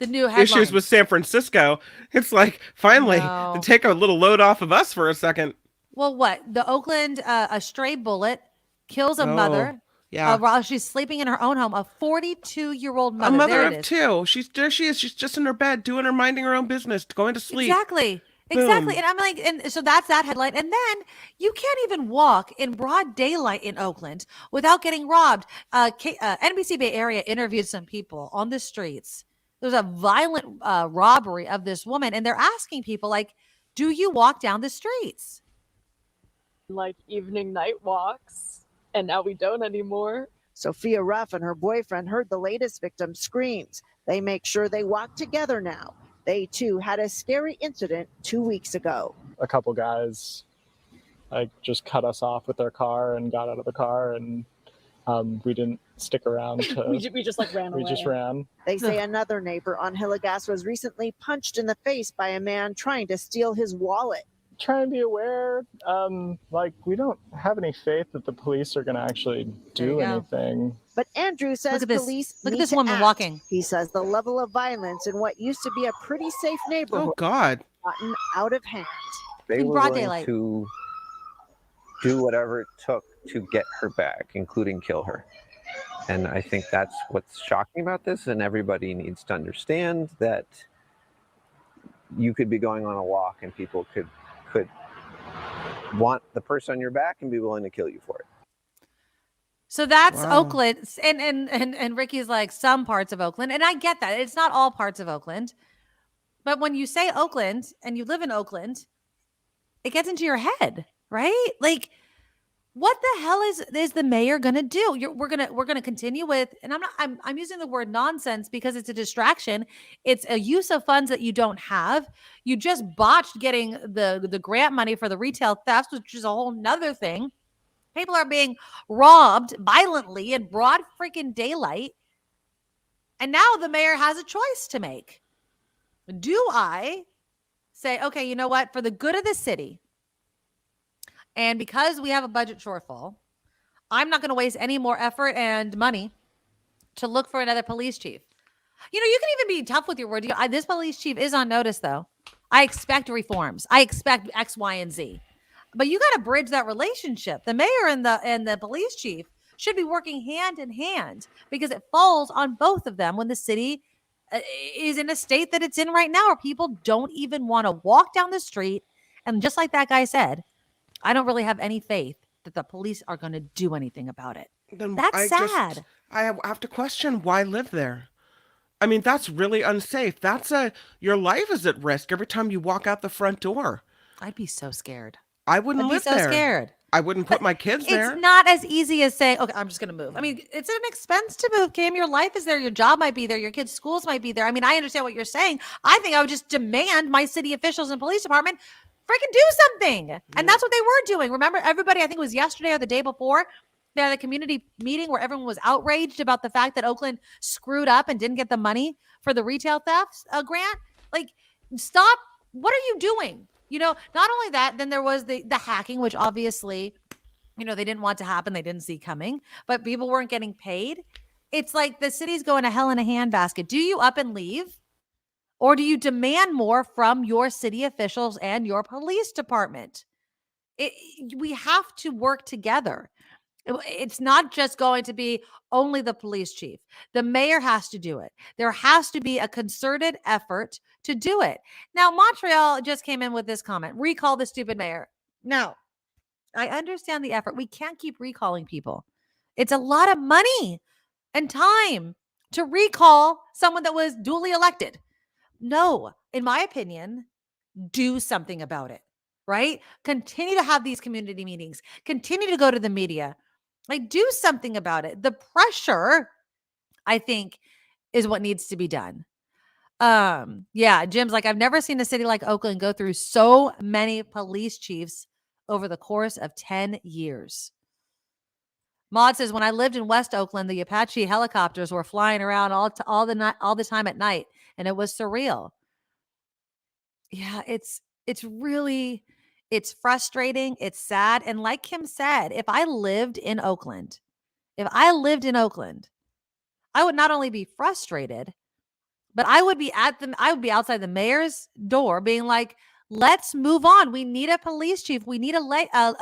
new headlines. Issues with San Francisco. It's like, finally, to take a little load off of us for a second. Well, what? The Oakland, a stray bullet kills a mother. Yeah. While she's sleeping in her own home, a 42-year-old mother. A mother there of two. There she is. She's just in her bed, minding her own business, going to sleep. Exactly. Boom. Exactly. And I'm like, and so that's that headline. And then you can't even walk in broad daylight in Oakland without getting robbed. NBC Bay Area interviewed some people on the streets. There's a violent robbery of this woman, and they're asking people, like, do you walk down the streets? Like evening night walks, and now we don't anymore. Sophia Ruff and her boyfriend heard the latest victim's screams. They make sure they walk together now. They too had a scary incident 2 weeks ago. A couple guys just cut us off with their car and got out of the car, and we didn't stick around to we just ran away. We just ran. They say another neighbor on Hillegas was recently punched in the face by a man trying to steal his wallet. Trying to be aware, we don't have any faith that the police are going to actually do anything. But Andrew says police Look at need this to woman act. walking. He says the level of violence in what used to be a pretty safe neighborhood God. gotten out of hand. They were willing to do whatever it took to get her back, including kill her. And I think that's what's shocking about this, and everybody needs to understand that you could be going on a walk and people could want the person on your back and be willing to kill you for it. So that's Oakland. And Ricky's like some parts of Oakland. And I get that. It's not all parts of Oakland. But when you say Oakland and you live in Oakland, it gets into your head, right? Like, what the hell is the mayor gonna do? We're gonna continue with, and I'm using the word nonsense because it's a distraction. It's a use of funds that you don't have. You just botched getting the grant money for the retail thefts, which is a whole nother thing. People are being robbed violently in broad freaking daylight. And now the mayor has a choice to make. Do I say, okay, you know what, for the good of the city, and because we have a budget shortfall, I'm not going to waste any more effort and money to look for another police chief. You know, you can even be tough with your word. This police chief is on notice, though. I expect reforms. I expect X, Y, and Z. But you got to bridge that relationship. The mayor and the police chief should be working hand in hand because it falls on both of them when the city is in a state that it's in right now where people don't even want to walk down the street. And just like that guy said, I don't really have any faith that the police are going to do anything about it. Then That's sad. I have to question why live there. I mean, that's really unsafe. Your life is at risk every time you walk out the front door. I'd be so scared. I wouldn't live there. I'd be so scared. I wouldn't put my kids there. It's not as easy as saying, okay, I'm just going to move. I mean, it's an expense to move, Kim. Your life is there. Your job might be there. Your kids' schools might be there. I mean, I understand what you're saying. I think I would just demand my city officials and police department freaking do something. And that's what they were doing. Remember, everybody, I think it was yesterday or the day before, they had a community meeting where everyone was outraged about the fact that Oakland screwed up and didn't get the money for the retail thefts grant. Like, stop. What are you doing? You know, not only that, then there was the hacking, which obviously, you know, they didn't want to happen. They didn't see coming, but people weren't getting paid. It's like the city's going to hell in a handbasket. Do you up and leave? Or do you demand more from your city officials and your police department? We have to work together. It's not just going to be only the police chief. The mayor has to do it. There has to be a concerted effort to do it. Now, Montreal just came in with this comment, recall the stupid mayor. Now, I understand the effort. We can't keep recalling people. It's a lot of money and time to recall someone that was duly elected. No, in my opinion, do something about it, right? Continue to have these community meetings. Continue to go to the media. Like, do something about it. The pressure, I think, is what needs to be done. Yeah, Jim's like, I've never seen a city like Oakland go through so many police chiefs over the course of 10 years. Maud says, when I lived in West Oakland, the Apache helicopters were flying around all the time at night, and it was surreal. Yeah, it's frustrating. It's sad. And like Kim said, if I lived in Oakland, I would not only be frustrated, but I would be outside the mayor's door being like, let's move on. We need a police chief. We need a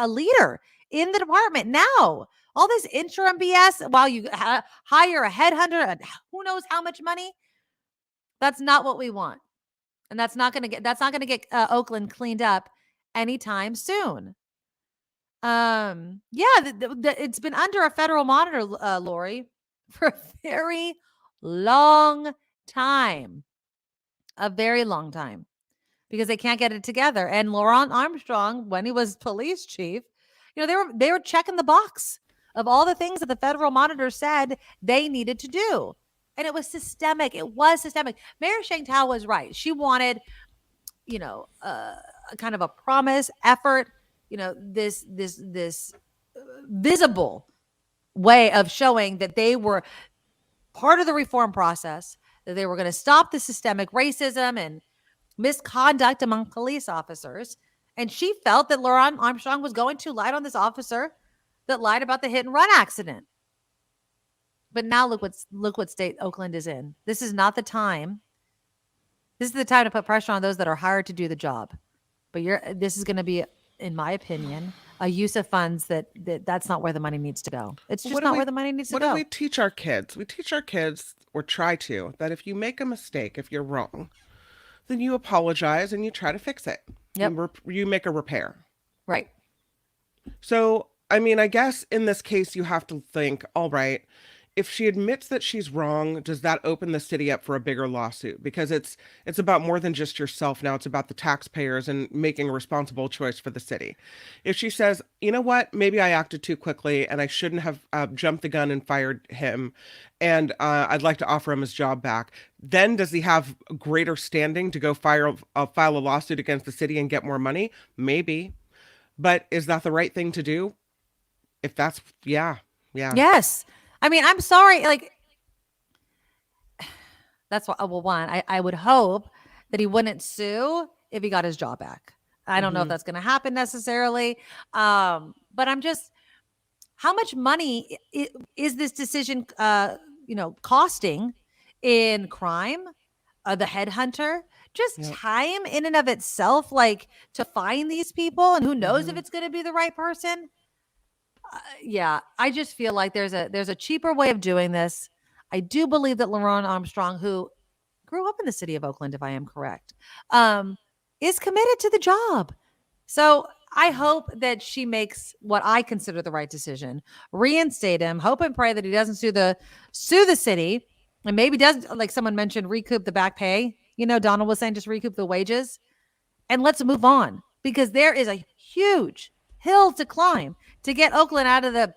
leader in the department now. All this interim BS while you hire a headhunter and who knows how much money. That's not what we want. And that's not going to get Oakland cleaned up anytime soon. It's been under a federal monitor, Lori, for a very long time. A very long time. Because they can't get it together. And LaRonne Armstrong, when he was police chief, you know, they were checking the box of all the things that the federal monitor said they needed to do. And it was systemic. It was systemic. Mayor Sheng Thao was right. She wanted, a kind of a promise, effort, this visible way of showing that they were part of the reform process, that they were going to stop the systemic racism and misconduct among police officers. And she felt that LaRonne Armstrong was going to light on this officer that lied about the hit and run accident. But now look what state Oakland is in. This is not the time. This is the time to put pressure on those that are hired to do the job. But this is going to be, in my opinion, a use of funds that's not where the money needs to go. It's just not where the money needs to go. What do we teach our kids? We teach our kids, or try to, that if you make a mistake, if you're wrong, then you apologize and you try to fix it. Yep. You make a repair. Right. So, I mean, I guess in this case, you have to think, all right, if she admits that she's wrong, does that open the city up for a bigger lawsuit? Because it's about more than just yourself now. It's about the taxpayers and making a responsible choice for the city. If she says, you know what, maybe I acted too quickly and I shouldn't have jumped the gun and fired him, and I'd like to offer him his job back, then does he have greater standing to go file a lawsuit against the city and get more money? Maybe. But is that the right thing to do? If that's, yeah. Yes. I mean, I'm sorry. Like, that's what, well, one, I would hope that he wouldn't sue if he got his job back. I don't know if that's going to happen necessarily. But I'm just, how much money is this decision, costing in crime? The headhunter, just time in and of itself, like to find these people, and who knows if it's going to be the right person. I just feel like there's a cheaper way of doing this. I do believe that LaRonne Armstrong, who grew up in the city of Oakland, if I am correct, is committed to the job. So I hope that she makes what I consider the right decision, reinstate him, hope and pray that he doesn't sue the city, and maybe does, like someone mentioned, recoup the back pay. Donald was saying just recoup the wages, and let's move on, because there is a huge hill to climb to get Oakland out of the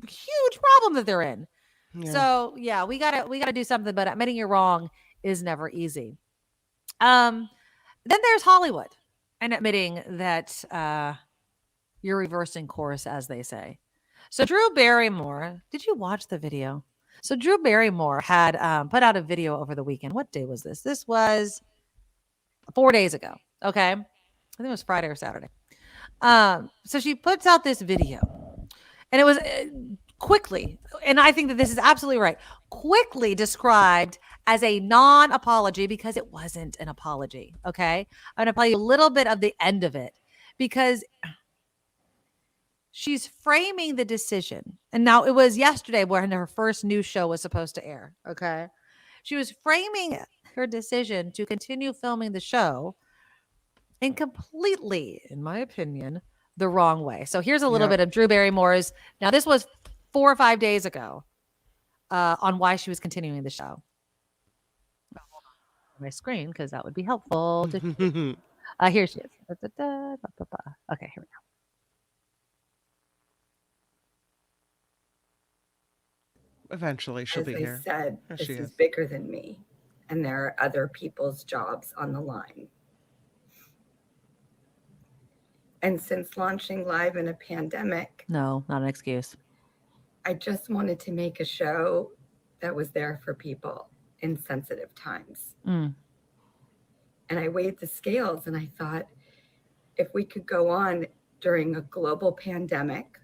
huge problem that they're in. Yeah. So we gotta do something, but admitting you're wrong is never easy. Then there's Hollywood and admitting that you're reversing course, as they say. So Drew Barrymore, did you watch the video? So Drew Barrymore had put out a video over the weekend. What day was this? This was 4 days ago. Okay. I think it was Friday or Saturday. So she puts out this video, and it was quickly, and I think that this is absolutely right, quickly described as a non-apology, because it wasn't an apology. Okay. I'm going to play you a little bit of the end of it, because she's framing the decision. And now it was yesterday when her first news show was supposed to air. Okay. She was framing her decision to continue filming the show in completely, in my opinion, the wrong way. So here's a little bit of Drew Barrymore's. Now, this was 4 or 5 days ago on why she was continuing the show. On my screen, because that would be helpful. Here she is. Okay, here we go. Eventually, she'll be here. As I said, this is bigger than me, and there are other people's jobs on the line. And since launching live in a pandemic, no, not an excuse. I just wanted to make a show that was there for people in sensitive times. And I weighed the scales, and I thought, if we could go on during a global pandemic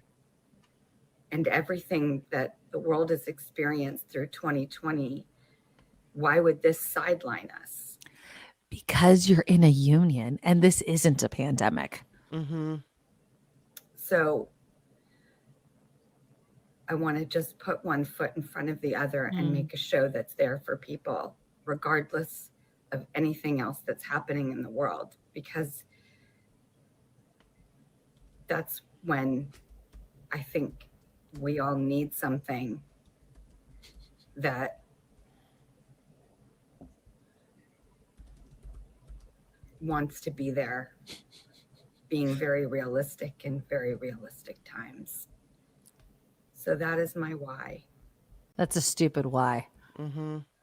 and everything that the world has experienced through 2020, why would this sideline us? Because you're in a union, and this isn't a pandemic. So I want to just put one foot in front of the other and make a show that's there for people, regardless of anything else that's happening in the world, because that's when I think we all need something that wants to be there, being very realistic in very realistic times. So that is my why. That's a stupid why.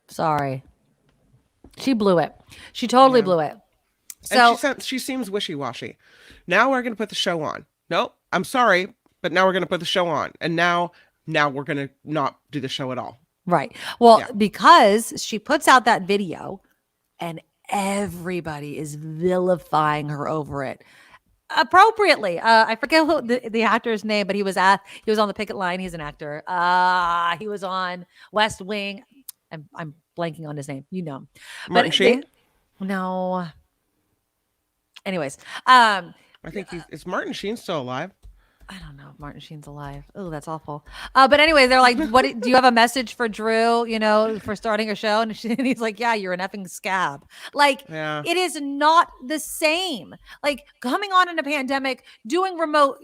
Sorry. She blew it. She totally blew it. So and she seems wishy-washy. Now we're going to put the show on. Nope, I'm sorry, but now we're going to put the show on. And now we're going to not do the show at all. Right. Well, because she puts out that video and everybody is vilifying her over it. Appropriately. I forget who the actor's name, but he was on the picket line. He's an actor. He was on West Wing. I'm blanking on his name. You know him. Martin Sheen? No. Anyways, I think is Martin Sheen still alive? I don't know if Martin Sheen's alive. Oh, that's awful. But anyway, they're like, "What do you have a message for Drew? You know, for starting a show?" And he's like, "Yeah, you're an effing scab." Like, it is not the same. Like coming on in a pandemic, doing remote,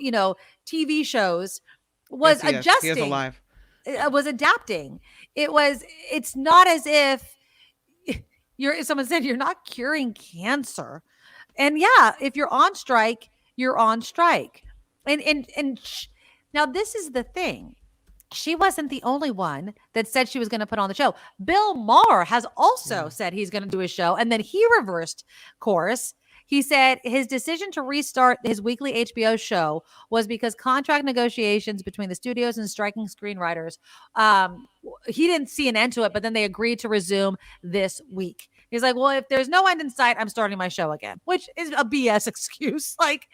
TV shows was adjusting. He is alive. It was adapting. It's not as if someone said you're not curing cancer. And yeah, if you're on strike, you're on strike. And now this is the thing. She wasn't the only one that said she was going to put on the show. Bill Maher has also said he's going to do a show, and then he reversed course. He said his decision to restart his weekly HBO show was because contract negotiations between the studios and striking screenwriters, he didn't see an end to it, but then they agreed to resume this week. He's like, well, if there's no end in sight, I'm starting my show again, which is a BS excuse. Like,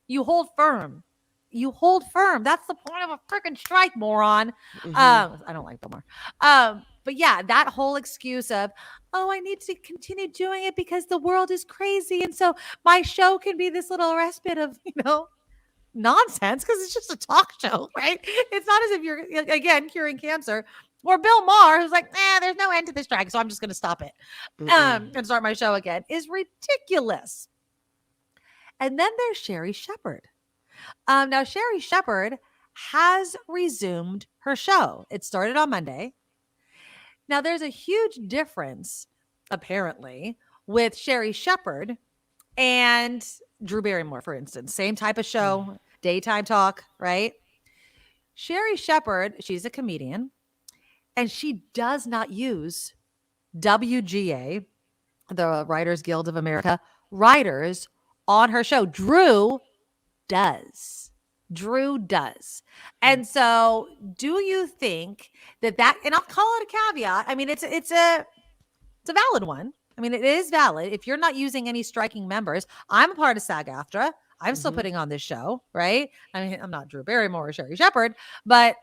you hold firm. You hold firm. That's the point of a freaking strike, moron. I don't like Bill Maher. But yeah, that whole excuse of, oh, I need to continue doing it because the world is crazy. And so my show can be this little respite of, nonsense because it's just a talk show, right? It's not as if you're, again, curing cancer. Or Bill Maher, who's like, there's no end to this strike, so I'm just going to stop it and start my show again, is ridiculous. And then there's Sherri Shepard. Now, Sherri Shepard has resumed her show. It started on Monday. Now, there's a huge difference, apparently, with Sherri Shepard and Drew Barrymore, for instance. Same type of show, daytime talk, right? Sherri Shepard, she's a comedian, and she does not use WGA, the Writers Guild of America, writers on her show. Drew does. And so do you think that, and I'll call it a caveat. I mean, it's a valid one. I mean, it is valid. If you're not using any striking members, I'm a part of SAG-AFTRA. I'm still putting on this show, right? I mean, I'm not Drew Barrymore or Sherri Shepard, but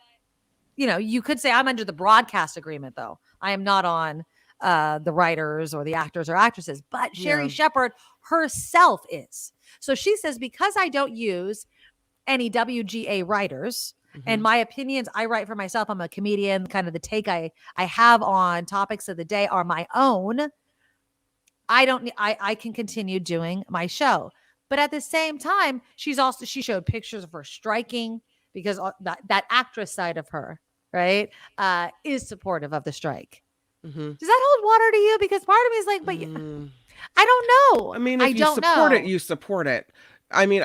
you could say I'm under the broadcast agreement, though. I am not on the writers or the actors or actresses, but Sherri Shepard herself is. So she says, because I don't use any WGA writers and my opinions, I write for myself. I'm a comedian. Kind of the take I have on topics of the day are my own. I can continue doing my show. But at the same time, she showed pictures of her striking because that actress side of her, right, is supportive of the strike. Does that hold water to you? Because part of me is like, but I don't know. I mean, if you support it, you support it. I mean,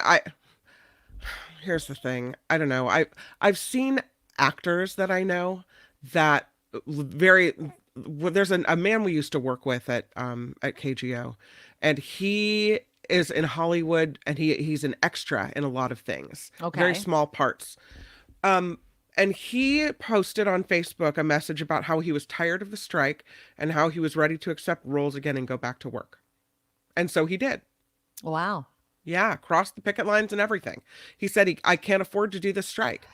here's the thing. I don't know. I've seen actors that I know that there's a man we used to work with at KGO, and he is in Hollywood, and he's an extra in a lot of things. Okay. Very small parts. And he posted on Facebook a message about how he was tired of the strike and how he was ready to accept roles again and go back to work. And so he did. Wow. Yeah, crossed the picket lines and everything. He said, I can't afford to do the strike.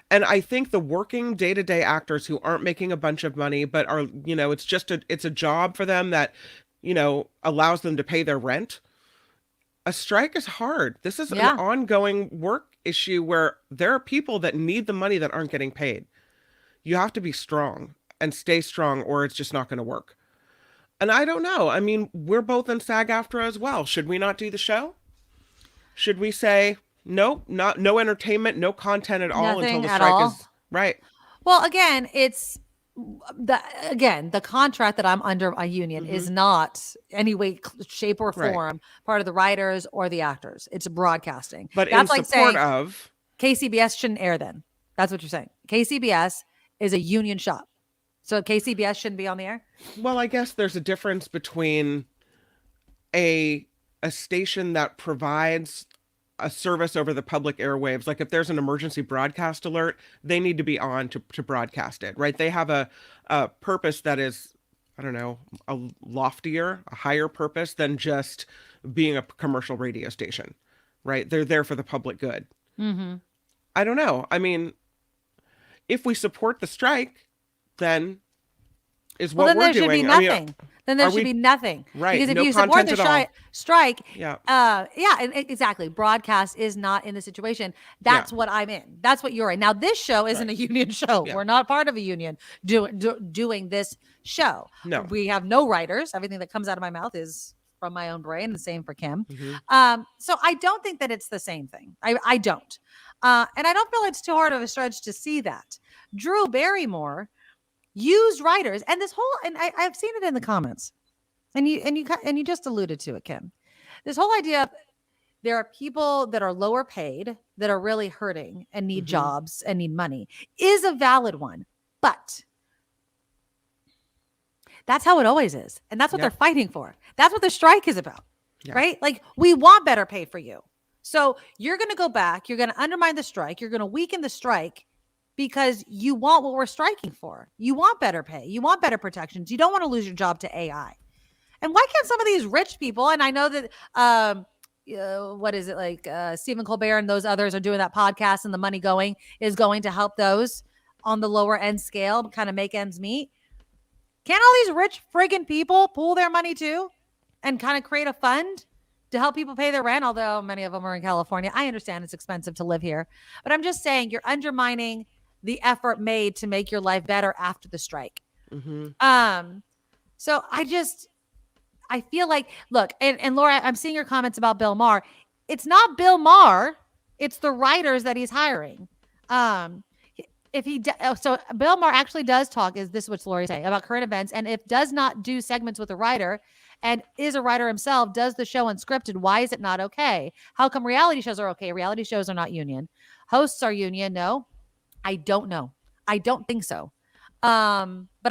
And I think the working day-to-day actors who aren't making a bunch of money, but are, it's a job for them that, allows them to pay their rent. A strike is hard. This is an ongoing work issue where there are people that need the money that aren't getting paid. You have to be strong and stay strong, or it's just not going to work. And I don't know. I mean, we're both in SAG-AFTRA as well. Should we not do the show? Should we say, nope, no entertainment, no content at all until the strike is right? Well, again, it's the contract that I'm under a union is not any way, shape, or form part of the writers or the actors. It's broadcasting. But that's in support of KCBS shouldn't air then. That's what you're saying. KCBS is a union shop. So KCBS shouldn't be on the air? Well, I guess there's a difference between a station that provides a service over the public airwaves. Like if there's an emergency broadcast alert, they need to be on to broadcast it, right? They have a purpose that is, I don't know, a higher purpose than just being a commercial radio station, right? They're there for the public good. Mm-hmm. I don't know. I mean, if we support the strike, then is what we're doing. Should be nothing. Then there should be nothing. Right. Because if no you support the strike, exactly. Broadcast is not in the situation. That's what I'm in. That's what you're in. Now, this show isn't a union show. Yeah. We're not part of a union doing this show. No. We have no writers. Everything that comes out of my mouth is from my own brain. The same for Kim. Mm-hmm. So I don't think that it's the same thing. I don't. And I don't feel it's too hard of a stretch to see that. Drew Barrymore used writers, and this whole, and I've seen it in the comments, and you just alluded to it, Kim. This whole idea of there are people that are lower paid that are really hurting and need jobs and need money is a valid one, but that's how it always is, and that's what they're fighting for. That's what the strike is about, right? Like, we want better pay for you, so you're going to go back, you're going to undermine the strike, you're going to weaken the strike. Because you want what we're striking for. You want better pay. You want better protections. You don't want to lose your job to AI. And why can't some of these rich people, and I know that, what is it, like Stephen Colbert and those others are doing that podcast, and the money is going to help those on the lower end scale kind of make ends meet. Can't all these rich friggin' people pool their money too and kind of create a fund to help people pay their rent? Although many of them are in California. I understand it's expensive to live here. But I'm just saying you're undermining the effort made to make your life better after the strike. Mm-hmm. So I feel like, look, and Laura, I'm seeing your comments about Bill Maher. It's not Bill Maher. It's the writers that he's hiring. So Bill Maher actually does talk, is this what Lori's saying, about current events. And if does not do segments with a writer and is a writer himself, does the show unscripted, why is it not okay? How come reality shows are okay? Reality shows are not union. Hosts are union. No. I don't know. I don't think so. But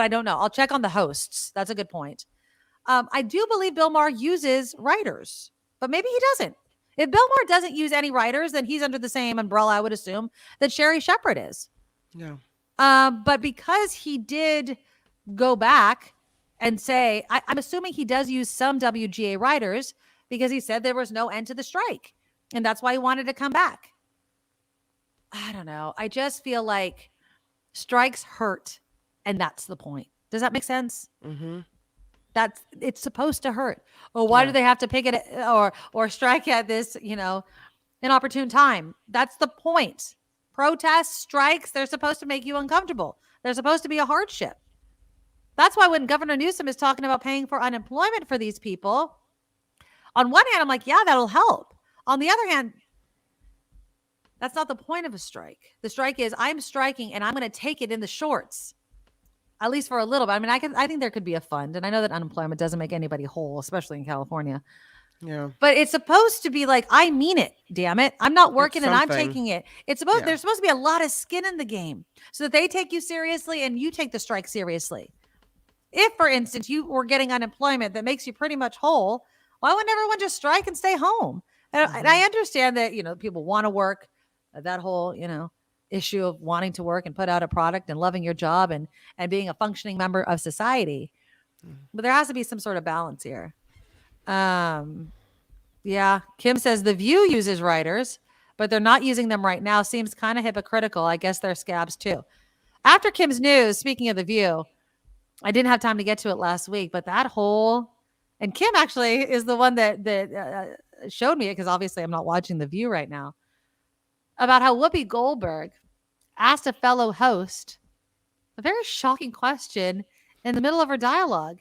I don't know. I'll check on the hosts. That's a good point. I do believe Bill Maher uses writers, but maybe he doesn't. If Bill Maher doesn't use any writers, then he's under the same umbrella, I would assume, that Sherri Shepard is. Yeah. But because he did go back and say, I'm assuming he does use some WGA writers because he said there was no end to the strike. And that's why he wanted to come back. I don't know. I just feel like strikes hurt, and that's the point. Does that make sense? Mm-hmm. It's supposed to hurt. Or why do they have to pick it or strike at this, inopportune time? That's the point. Protests, strikes, they're supposed to make you uncomfortable. They're supposed to be a hardship. That's why when Governor Newsom is talking about paying for unemployment for these people, on one hand, I'm like, yeah, that'll help. On the other hand, that's not the point of a strike. The strike is I'm striking and I'm going to take it in the shorts, at least for a little bit. I mean, I think there could be a fund, and I know that unemployment doesn't make anybody whole, especially in California. Yeah. But it's supposed to be like, I mean it, damn it. I'm not working and I'm taking it. There's supposed to be a lot of skin in the game so that they take you seriously and you take the strike seriously. If, for instance, you were getting unemployment that makes you pretty much whole, why wouldn't everyone just strike and stay home? And I understand that, people want to work. That whole, issue of wanting to work and put out a product and loving your job and being a functioning member of society. But there has to be some sort of balance here. Yeah. Kim says The View uses writers, but they're not using them right now. Seems kind of hypocritical. I guess they're scabs too. After Kim's news, speaking of The View, I didn't have time to get to it last week, but that whole, and Kim actually is the one that showed me it, because obviously I'm not watching The View right now, about how Whoopi Goldberg asked a fellow host a very shocking question in the middle of her dialogue.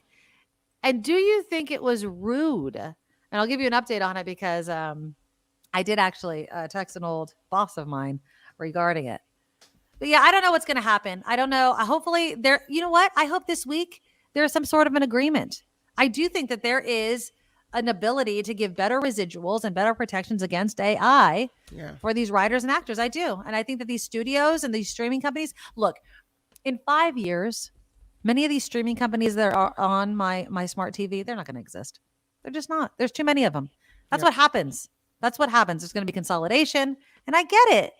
And do you think it was rude? And I'll give you an update on it because I did actually text an old boss of mine regarding it. But yeah, I don't know what's going to happen. I don't know. Hopefully you know what? I hope this week there's some sort of an agreement. I do think that there is an ability to give better residuals and better protections against AI for these writers and actors. I do. And I think that these studios and these streaming companies, look, in 5 years, Many of these streaming companies that are on my smart TV, they're not going to exist. They're just not. There's too many of them. That's what happens. That's what happens. There's going to be consolidation. And I get it.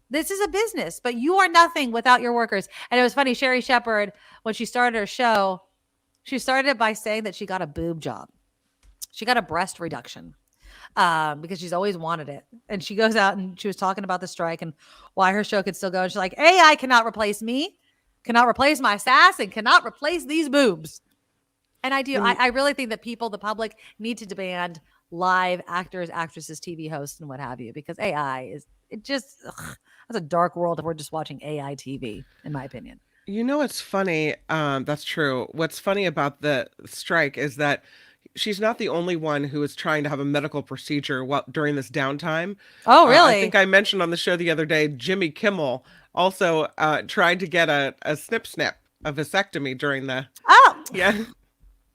This is a business, but you are nothing without your workers. And it was funny, Sherri Shepard, when she started her show, she started it by saying that she got a boob job. She got a breast reduction because she's always wanted it. And she goes out and she was talking about the strike and why her show could still go. And she's like, AI cannot replace me, cannot replace my sass, and cannot replace these boobs. And I really think that people, the public, need to demand live actors, actresses, TV hosts, and what have you, because AI that's a dark world if we're just watching AI TV, in my opinion. You know, it's funny. That's true. What's funny about the strike is that she's not the only one who is trying to have a medical procedure during this downtime. Oh, really? I think I mentioned on the show the other day, Jimmy Kimmel also tried to get a snip, a vasectomy during the... Oh! Yeah.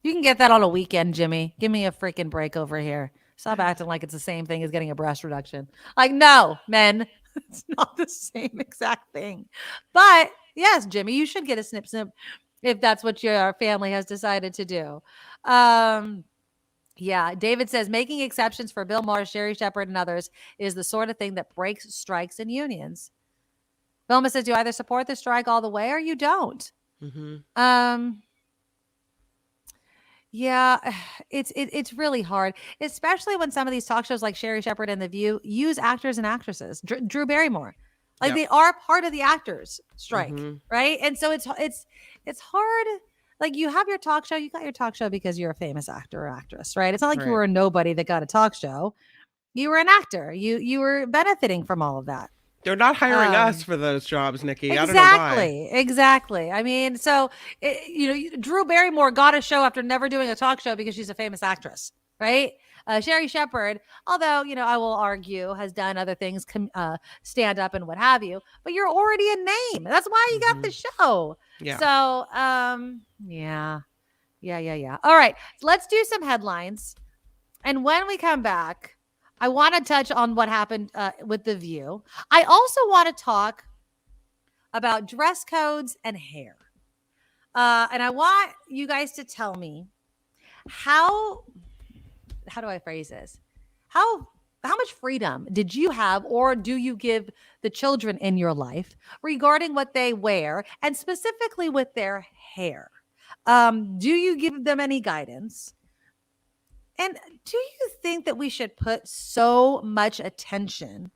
You can get that on a weekend, Jimmy. Give me a freaking break over here. Stop acting like it's the same thing as getting a breast reduction. Like, no, men, it's not the same exact thing. But yes, Jimmy, you should get a snip if that's what your family has decided to do. Yeah, David says making exceptions for Bill Maher, Sherri Shepard, and others is the sort of thing that breaks strikes and unions. Vilma says you either support the strike all the way or you don't. Mm-hmm. Yeah, it's really hard, especially when some of these talk shows like Sherri Shepard and The View use actors and actresses. Drew Barrymore, like they are part of the actors strike, right? And so it's hard. Like you have your talk show, you got your talk show because you're a famous actor or actress, right? It's not like you were a nobody that got a talk show. You were an actor. You were benefiting from all of that. They're not hiring us for those jobs, Nikki. Exactly, I don't know why. Exactly. I mean, so, Drew Barrymore got a show after never doing a talk show because she's a famous actress, right? Sherri Shepard, although, I will argue, has done other things, stand up and what have you, but you're already a name. That's why you got the show. Yeah. So, yeah. All right, let's do some headlines. And when we come back, I want to touch on what happened with The View. I also want to talk about dress codes and hair. And I want you guys to tell me how do I phrase this? How much freedom did you have or do you give the children in your life regarding what they wear and specifically with their hair? Do you give them any guidance? And do you think that we should put so much attention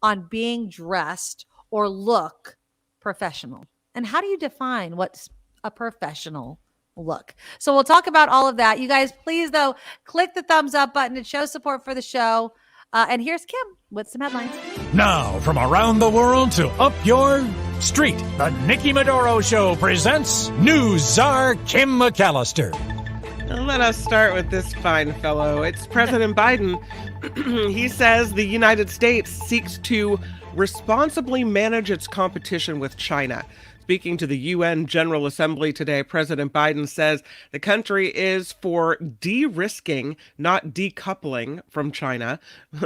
on being dressed or look professional? And how do you define what's a professional look? So we'll talk about all of that. You guys, please, though, click the thumbs up button. It shows support for the show. And here's Kim with some headlines. Now, from around the world to up your street, the Nikki Medoro Show presents News Czar Kim McAllister. Let us start with this fine fellow. It's President Biden. He says the United States seeks to responsibly manage its competition with China. Speaking to the UN General Assembly today, President Biden says the country is for de-risking, not decoupling from China.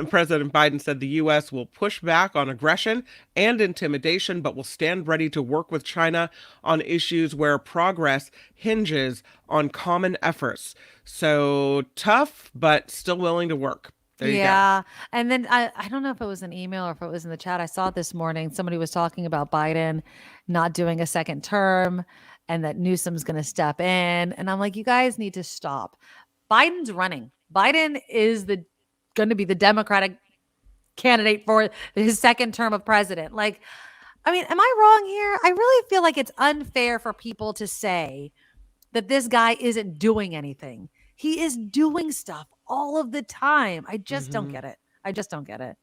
President Biden said the U.S. will push back on aggression and intimidation, but will stand ready to work with China on issues where progress hinges on common efforts. So tough, but still willing to work. There you go. And then I don't know if it was an email or if it was in the chat. I saw it this morning. Somebody was talking about Biden not doing a second term and that Newsom's going to step in. And I'm like, you guys need to stop. Biden's running. Biden is going to be the Democratic candidate for his second term of president. Like, I mean, am I wrong here? I really feel like it's unfair for people to say that this guy isn't doing anything. He is doing stuff all of the time. I just don't get it. I just don't get it.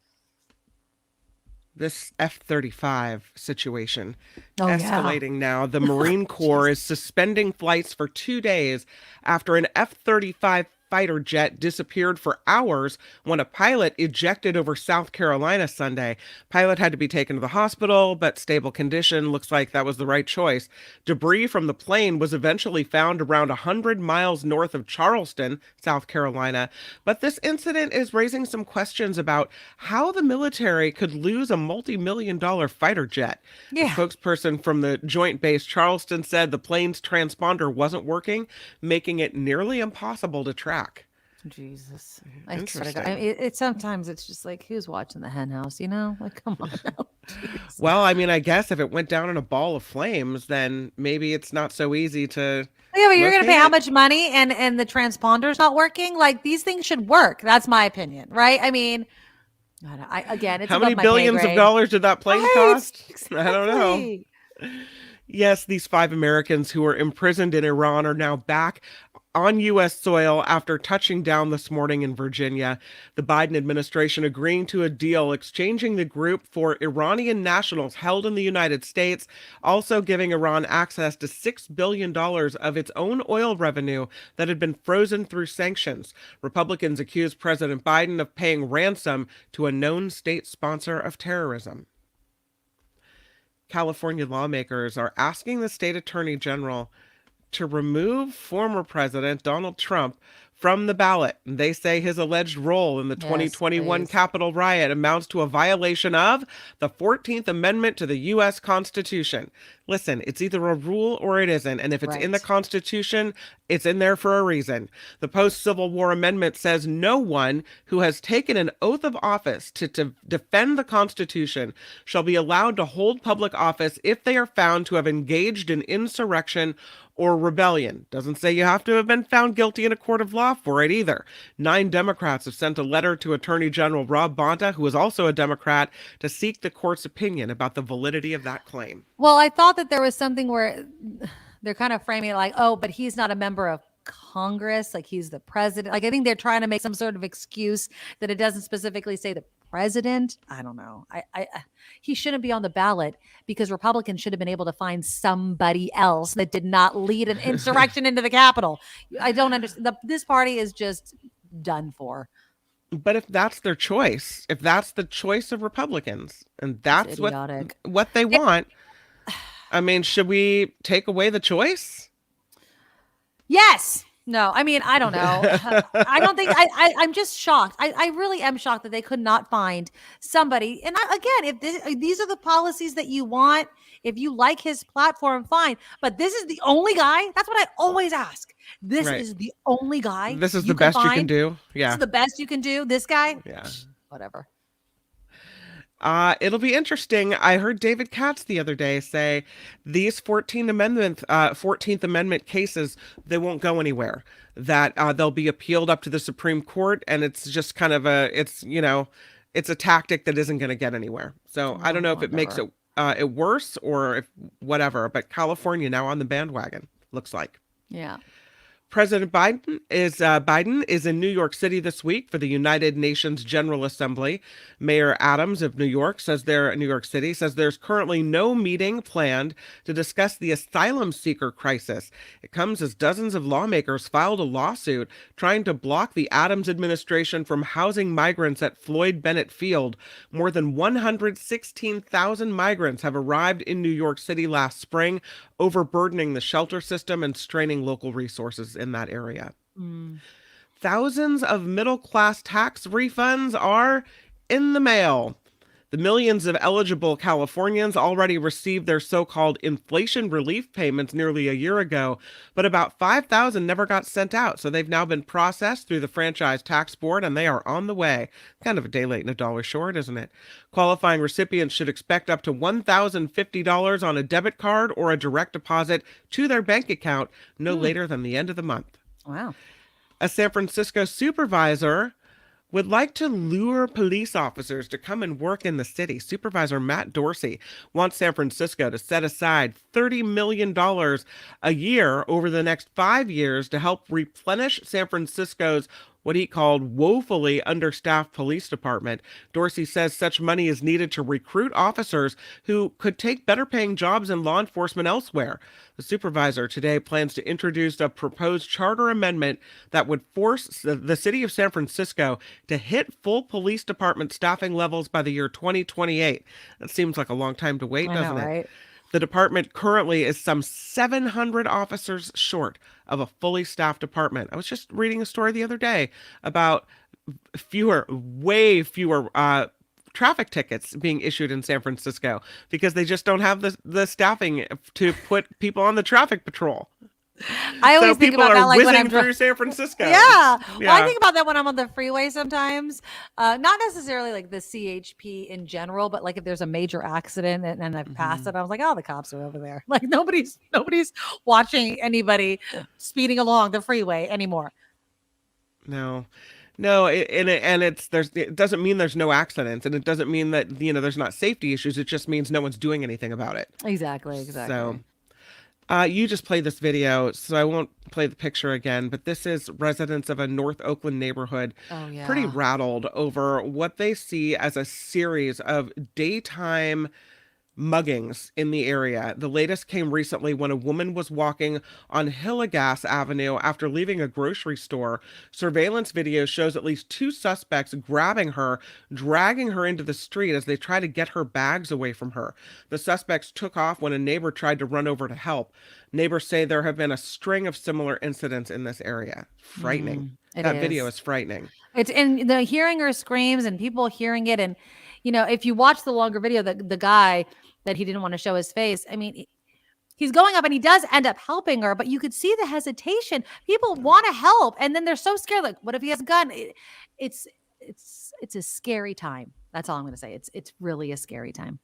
This F-35 situation escalating now. The Marine Corps is suspending flights for 2 days after an F-35 fighter jet disappeared for hours when a pilot ejected over South Carolina Sunday. Pilot had to be taken to the hospital, but stable condition. Looks like that was the right choice. Debris from the plane was eventually found around 100 miles north of Charleston, South Carolina. But this incident is raising some questions about how the military could lose a multi-million-dollar fighter jet. Yeah. A spokesperson from the Joint Base Charleston said the plane's transponder wasn't working, making it nearly impossible to track. Jesus. I swear to God. I mean, sometimes it's just like, who's watching the hen house, you know? Like, come on now. Well, I mean, I guess if it went down in a ball of flames, then maybe it's not so easy to... Yeah, but you're going to pay how much money and the transponder's not working? Like, these things should work. That's my opinion, right? I mean, again, it's how many billions of dollars did that plane cost? Exactly. I don't know. Yes, these 5 Americans who were imprisoned in Iran are now back on U.S. soil after touching down this morning in Virginia. The Biden administration agreeing to a deal exchanging the group for Iranian nationals held in the United States, also giving Iran access to $6 billion of its own oil revenue that had been frozen through sanctions. Republicans accuse President Biden of paying ransom to a known state sponsor of terrorism. California lawmakers are asking the state attorney general to remove former President Donald Trump from the ballot. They say his alleged role in the 2021 Capitol riot amounts to a violation of the 14th Amendment to the U.S. Constitution. Listen, it's either a rule or it isn't. And if it's in the Constitution, it's in there for a reason. The post-Civil War amendment says no one who has taken an oath of office to defend the Constitution shall be allowed to hold public office if they are found to have engaged in insurrection or rebellion. Doesn't say you have to have been found guilty in a court of law for it either. 9 Democrats have sent a letter to Attorney General Rob Bonta, who is also a Democrat, to seek the court's opinion about the validity of that claim. Well, I thought that there was something where they're kind of framing it like, oh, but he's not a member of Congress, like he's the president. Like, I think they're trying to make some sort of excuse that it doesn't specifically say the president. I don't know. He shouldn't be on the ballot because Republicans should have been able to find somebody else that did not lead an insurrection into the Capitol. I don't understand. This party is just done for. But if that's their choice, if that's the choice of Republicans, and that's what they want, I mean, should we take away the choice? Yes. No, I mean, I don't know. I don't think I'm just shocked. I really am shocked that they could not find somebody. And again, if these are the policies that you want, if you like his platform, fine. But this is the only guy. That's what I always ask. This is the only guy. This is the best you can do. Yeah. This is the best you can do. This guy. Yeah. Whatever. It'll be interesting. I heard David Katz the other day say these 14th Amendment cases, they won't go anywhere, that they'll be appealed up to the Supreme Court. And it's just kind of it's a tactic that isn't going to get anywhere. So I don't know if it makes it worse or if whatever, but California now on the bandwagon, looks like. Yeah. President Biden is in New York City this week for the United Nations General Assembly. Mayor Adams of New York City says there's currently no meeting planned to discuss the asylum seeker crisis. It comes as dozens of lawmakers filed a lawsuit trying to block the Adams administration from housing migrants at Floyd Bennett Field. More than 116,000 migrants have arrived in New York City last spring, overburdening the shelter system and straining local resources in that area. Thousands of middle-class tax refunds are in the mail. The millions of eligible Californians already received their so-called inflation relief payments nearly a year ago, but about 5,000 never got sent out, so they've now been processed through the Franchise Tax Board, and they are on the way. Kind of a day late and a dollar short, isn't it? Qualifying recipients should expect up to $1,050 on a debit card or a direct deposit to their bank account no later than the end of the month. Wow. A San Francisco supervisor would like to lure police officers to come and work in the city. Supervisor Matt Dorsey wants San Francisco to set aside $30 million a year over the next 5 years to help replenish San Francisco's what he called woefully understaffed police department. Dorsey says such money is needed to recruit officers who could take better paying jobs in law enforcement elsewhere. The supervisor today plans to introduce a proposed charter amendment that would force the city of San Francisco to hit full police department staffing levels by the year 2028. That seems like a long time to wait, doesn't it? Right? The department currently is some 700 officers short of a fully staffed department. I was just reading a story the other day about way fewer traffic tickets being issued in San Francisco because they just don't have the staffing to put people on the traffic patrol. I always think about that, like when I'm through San Francisco. Yeah. Well, I think about that when I'm on the freeway sometimes. Not necessarily like the CHP in general, but like if there's a major accident and I've passed it, I was like, oh, the cops are over there. Like nobody's watching anybody speeding along the freeway anymore. No, it doesn't mean there's no accidents, and it doesn't mean that there's not safety issues. It just means no one's doing anything about it. Exactly. So. You just played this video, so I won't play the picture again, but this is residents of a North Oakland neighborhood pretty rattled over what they see as a series of daytime muggings in the area. The latest came recently when a woman was walking on Hillegas Avenue after leaving a grocery store. Surveillance video shows at least 2 suspects grabbing her, dragging her into the street as they try to get her bags away from her. The suspects took off when a neighbor tried to run over to help. Neighbors say there have been a string of similar incidents in this area. Frightening. That video is frightening. It's in the hearing her screams and people hearing it. And, if you watch the longer video, the guy that he didn't want to show his face, I mean, he's going up and he does end up helping her, but you could see the hesitation. People want to help. And then they're so scared. Like, what if he has a gun? It's a scary time. That's all I'm going to say. It's really a scary time.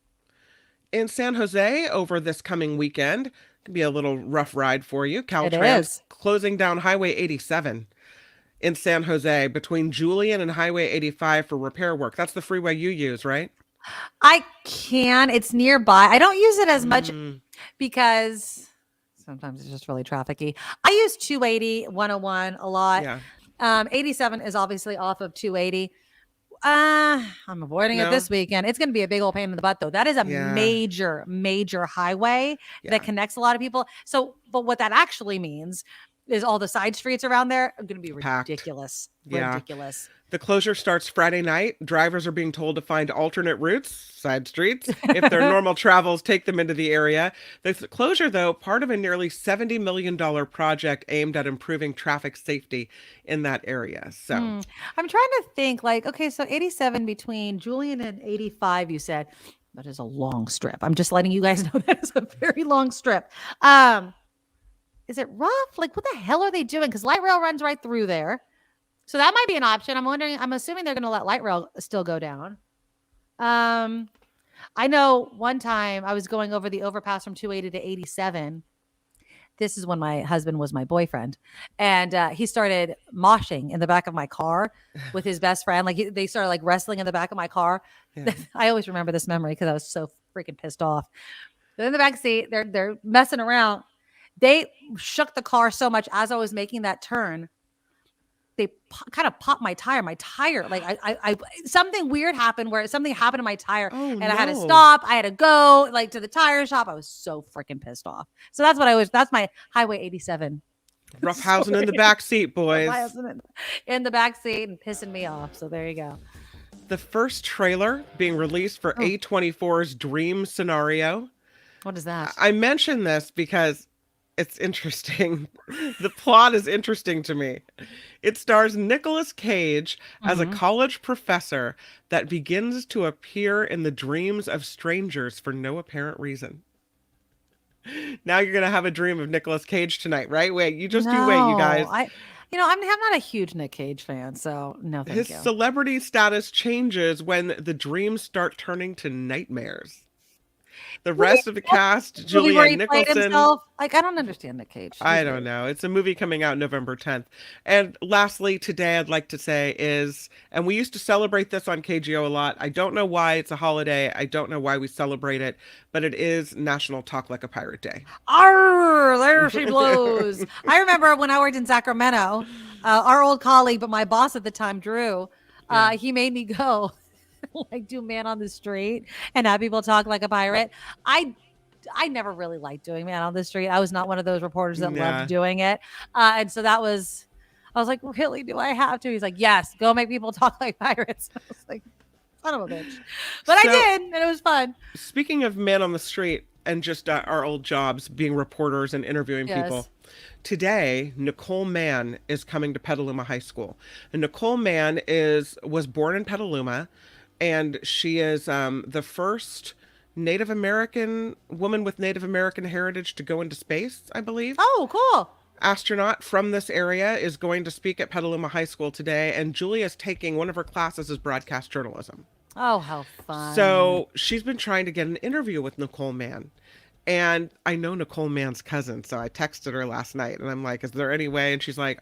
In San Jose over this coming weekend, it can be a little rough ride for you. Caltrans closing down Highway 87 in San Jose between Julian and Highway 85 for repair work. That's the freeway you use, right? I can. It's nearby. I don't use it as much because sometimes it's just really trafficky. I use 280, 101 a lot. Yeah. 87 is obviously off of 280. I'm avoiding it this weekend. It's going to be a big old pain in the butt, though. That is a major highway that connects a lot of people. So, but what that actually means is all the side streets around there are going to be ridiculous. Ridiculous. The closure starts Friday night. Drivers are being told to find alternate routes, side streets, if their normal travels take them into the area. The closure, though, part of a nearly $70 million project aimed at improving traffic safety in that area. So I'm trying to think like, okay, so 87 between Julian and 85, you said. That is a long strip. I'm just letting you guys know that is a very long strip. Is it rough? Like, what the hell are they doing? Because light rail runs right through there. So that might be an option. I'm assuming they're going to let light rail still go down. I know one time I was going over the overpass from 280 to 87. This is when my husband was my boyfriend. And he started moshing in the back of my car with his best friend. Like they started like wrestling in the back of my car. Yeah. I always remember this memory because I was so freaking pissed off. They're in the back seat. They're messing around. They shook the car so much as I was making that turn. They kind of popped my tire. Like I something weird happened where something happened to my tire and I had to stop. I had to go like to the tire shop. I was so freaking pissed off. So that's my Highway 87. Roughhousing in the back seat, boys. In the back seat and pissing me off. So there you go. The first trailer being released for A24's Dream Scenario. What is that? I mention this because it's interesting. The plot is interesting to me. It stars Nicolas Cage as a college professor that begins to appear in the dreams of strangers for no apparent reason. Now you're going to have a dream of Nicolas Cage tonight, right? Wait, you wait, you guys. I'm not a huge Nick Cage fan, so no thank you. His celebrity status changes when the dreams start turning to nightmares. The rest of the cast, Movie Julianne where he played Nicholson. himself. Like, I don't understand Nick Cage. I don't know. It's a movie coming out November 10th. And lastly, today I'd like to say is, and we used to celebrate this on KGO a lot. I don't know why it's a holiday. I don't know why we celebrate it, but it is National Talk Like a Pirate Day. Arr, there she blows. I remember when I worked in Sacramento, our old colleague, but my boss at the time, Drew, he made me go like do Man on the Street and have people talk like a pirate. I never really liked doing Man on the Street. I was not one of those reporters that loved doing it. And so I was like, really, do I have to? He's like, yes, go make people talk like pirates. I was like, son of a bitch. But I did, and it was fun. Speaking of Man on the Street and just our old jobs being reporters and interviewing people, today, Nicole Mann is coming to Petaluma High School. And Nicole Mann was born in Petaluma, and she is the first Native American woman with Native American heritage to go into space, I believe. Oh, cool. Astronaut from this area is going to speak at Petaluma High School today, and Julia's taking one of her classes is broadcast journalism. Oh, how fun. So she's been trying to get an interview with Nicole Mann. And I know Nicole Mann's cousin, so I texted her last night, and I'm like, is there any way? And she's like,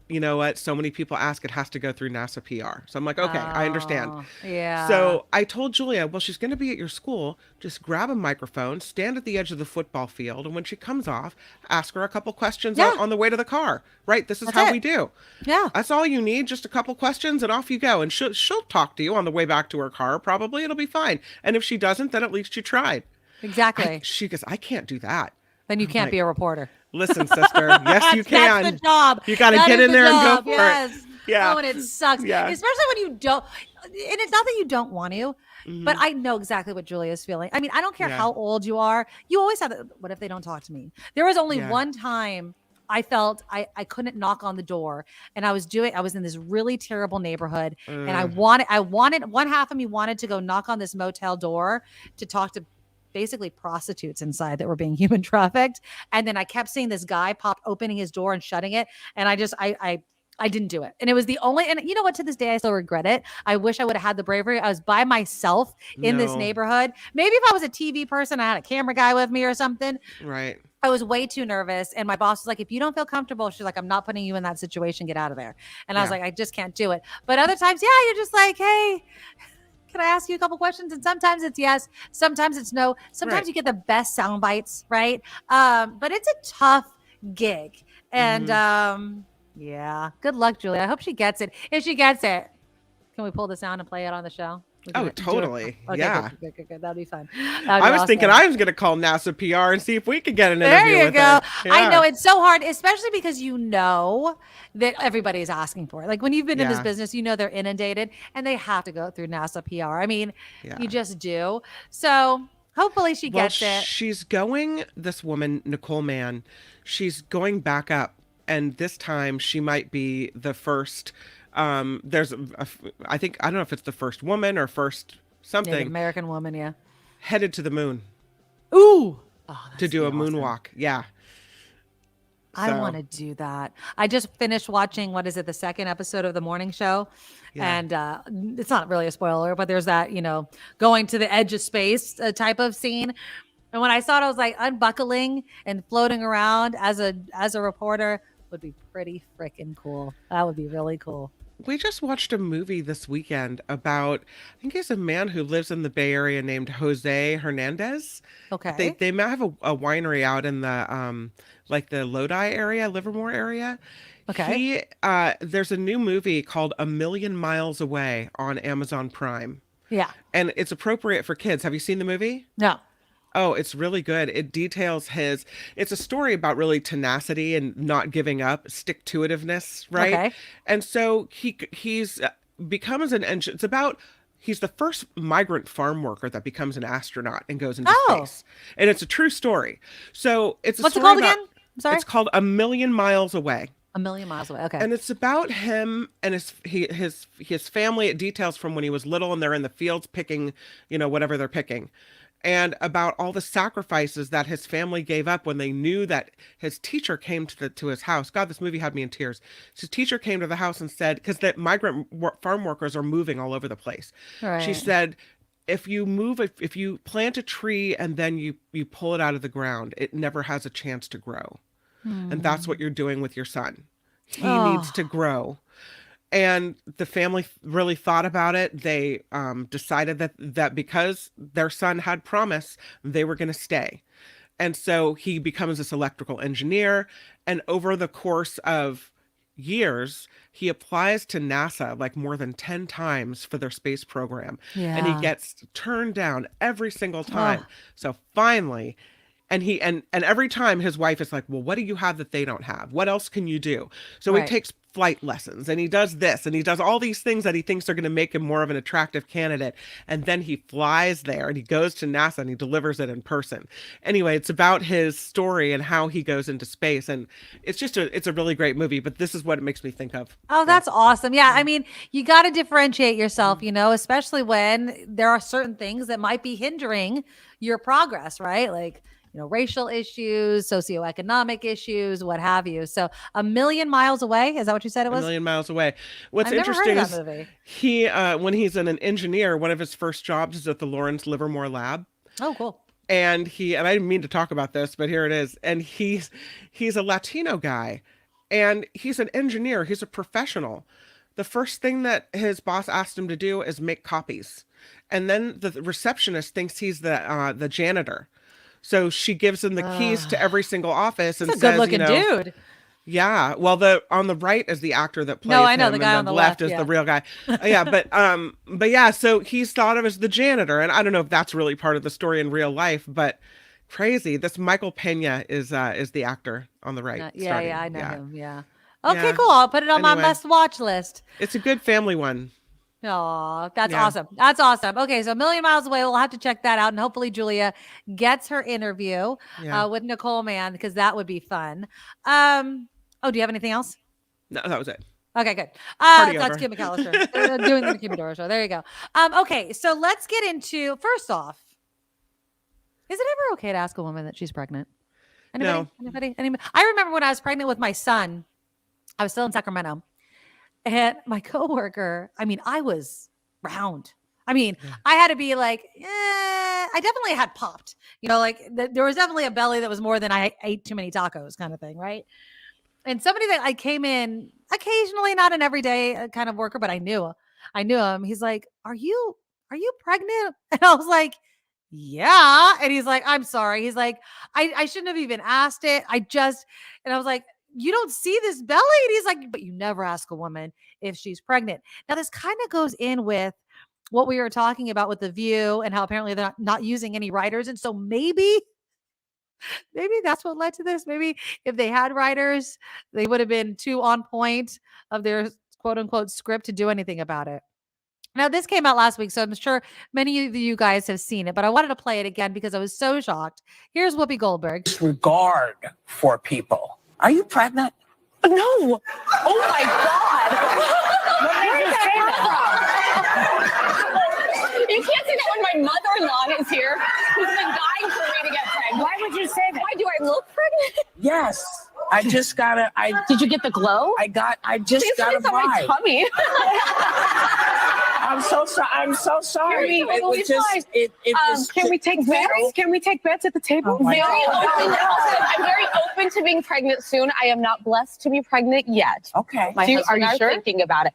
you know what? So many people ask, it has to go through NASA PR. So I'm like, okay, I understand. Yeah. So I told Julia, well, she's going to be at your school. Just grab a microphone, stand at the edge of the football field, and when she comes off, ask her a couple questions on the way to the car. Right? This is how we do. Yeah. That's all you need, just a couple questions, and off you go. And she'll talk to you on the way back to her car, probably. It'll be fine. And if she doesn't, then at least you tried. Exactly. She goes, I can't do that. Then you can't be a reporter. Listen, sister. Yes, you can. That's the job. You got to get in there and go for it. Yeah. Oh, and it sucks. Yeah. Especially when you don't. And it's not that you don't want to, but I know exactly what Julia's feeling. I mean, I don't care how old you are. You always have that. What if they don't talk to me? There was only one time I felt I couldn't knock on the door, and I was in this really terrible neighborhood, and I wanted one half of me wanted to go knock on this motel door to talk to basically prostitutes inside that were being human trafficked. And then I kept seeing this guy opening his door and shutting it. And I didn't do it. And it was the only, and you know what, to this day, I still regret it. I wish I would have had the bravery. I was by myself in this neighborhood. Maybe if I was a TV person, I had a camera guy with me or something. Right. I was way too nervous. And my boss was like, if you don't feel comfortable, she's like, I'm not putting you in that situation. Get out of there. And I was like, I just can't do it. But other times, you're just like, hey, can I ask you a couple questions? And sometimes it's yes, sometimes it's no. Sometimes you get the best sound bites, right? But it's a tough gig. And good luck, Julia. I hope she gets it. If she gets it, can we pull this sound and play it on the show? Oh, totally. Okay, yeah. Good. That'd be fun. I was thinking I was going to call NASA PR and see if we could get an interview with her. Yeah. I know it's so hard, especially because you know that everybody is asking for it. Like when you've been in this business, you know they're inundated and they have to go through NASA PR. I mean, you just do. So hopefully she gets it. She's going, this woman, Nicole Mann, she's going back up. And this time she might be the first I don't know if it's the first woman or first something. Native American woman, headed to the moon. Ooh. To do a moonwalk. Yeah. I want to do that. I just finished watching, the second episode of the morning show. Yeah. And it's not really a spoiler, but there's that, going to the edge of space type of scene. And when I saw it, I was like, unbuckling and floating around as a reporter would be pretty freaking cool. That would be really cool. We just watched a movie this weekend about, I think he's a man who lives in the Bay Area named Jose Hernandez. Okay. They might have a winery out in the, like the Lodi area, Livermore area. Okay. There's a new movie called A Million Miles Away on Amazon Prime. Yeah. And it's appropriate for kids. Have you seen the movie? No. Oh, it's really good. It details it's a story about really tenacity and not giving up, stick-to-itiveness, right? Okay. And so he's becomes he's the first migrant farm worker that becomes an astronaut and goes into space. And it's a true story. So it's a What's story it called again? I'm sorry? It's called A Million Miles Away. A Million Miles Away. Okay. And it's about him and his family. It details from when he was little and they're in the fields picking, whatever they're picking. And about all the sacrifices that his family gave up when they knew that his teacher came to his house. God, this movie had me in tears. His teacher came to the house and said, because the migrant farm workers are moving all over the place. Right. She said, if you plant a tree and then you pull it out of the ground, it never has a chance to grow. And that's what you're doing with your son. He needs to grow. And the family really thought about it. They decided that because their son had promise, they were going to stay. And so he becomes this electrical engineer. And over the course of years, he applies to NASA like more than 10 times for their space program. And he gets turned down every single time. So finally, and every time his wife is like, well, what do you have that they don't have? What else can you do? So he takes flight lessons and he does this and he does all these things that he thinks are going to make him more of an attractive candidate. And then he flies there and he goes to NASA and he delivers it in person. Anyway, it's about his story and how he goes into space. And it's a really great movie, but this is what it makes me think of. Oh, that's awesome. Yeah. I mean, you got to differentiate yourself, especially when there are certain things that might be hindering your progress, right? Like, racial issues, socioeconomic issues, what have you. So A Million Miles Away, is that what you said it was? A Million Miles Away. What's I've interesting never heard of that movie. He, when he's an engineer, one of his first jobs is at the Lawrence Livermore Lab. Oh, cool. And I didn't mean to talk about this, but here it is. And he's a Latino guy and he's an engineer. He's a professional. The first thing that his boss asked him to do is make copies. And then the receptionist thinks he's the janitor. So she gives him the keys to every single office and That's a says, good-looking dude. Yeah. Well, on the right is the actor that plays No, I know him, the guy and on the left left is the real guy. Yeah, but yeah. So he's thought of as the janitor, and I don't know if that's really part of the story in real life, but crazy. This Michael Pena is the actor on the right. I know him. Yeah. Okay, cool. I'll put it on my must watch list. It's a good family one. Oh, that's awesome. That's awesome. Okay, so A Million Miles Away, we'll have to check that out. And hopefully Julia gets her interview with Nicole Mann, because that would be fun. Do you have anything else? No, that was it. Okay, good. Party That's over. Kim McAllister doing the Nikki Medoro Show. There you go. Okay, so let's get into, first off, is it ever okay to ask a woman that she's pregnant? Anybody? I remember when I was pregnant with my son, I was still in Sacramento. And my coworker, I was round. I had to be like, I definitely had popped. There was definitely a belly that was more than I ate too many tacos kind of thing, right? And somebody that I came in occasionally, not an everyday kind of worker, but I knew him. He's like, are you pregnant? And I was like, yeah. And he's like, I'm sorry. He's like, I shouldn't have even asked it. And I was like, you don't see this belly? And he's like, but you never ask a woman if she's pregnant. Now, this kind of goes in with what we were talking about with The View and how apparently they're not using any writers. And so maybe that's what led to this. Maybe if they had writers, they would have been too on point of their quote unquote script to do anything about it. Now, this came out last week, so I'm sure many of you guys have seen it, but I wanted to play it again because I was so shocked. Here's Whoopi Goldberg. Disregard for people. Are you pregnant? No. Oh my God. Where did that come from? You can't say that when my mother-in-law is here, who's been dying for me to get pregnant. Why would you say that? Why do I look pregnant? Yes. I just got a. Did you get the glow? I just got a vibe. My tummy. I'm so sorry. I'm so sorry. It was just. It was. Can we take bets? Can we take bets at the table? Oh I'm very open to being pregnant soon. I am not blessed to be pregnant yet. Okay. My husband are thinking about it.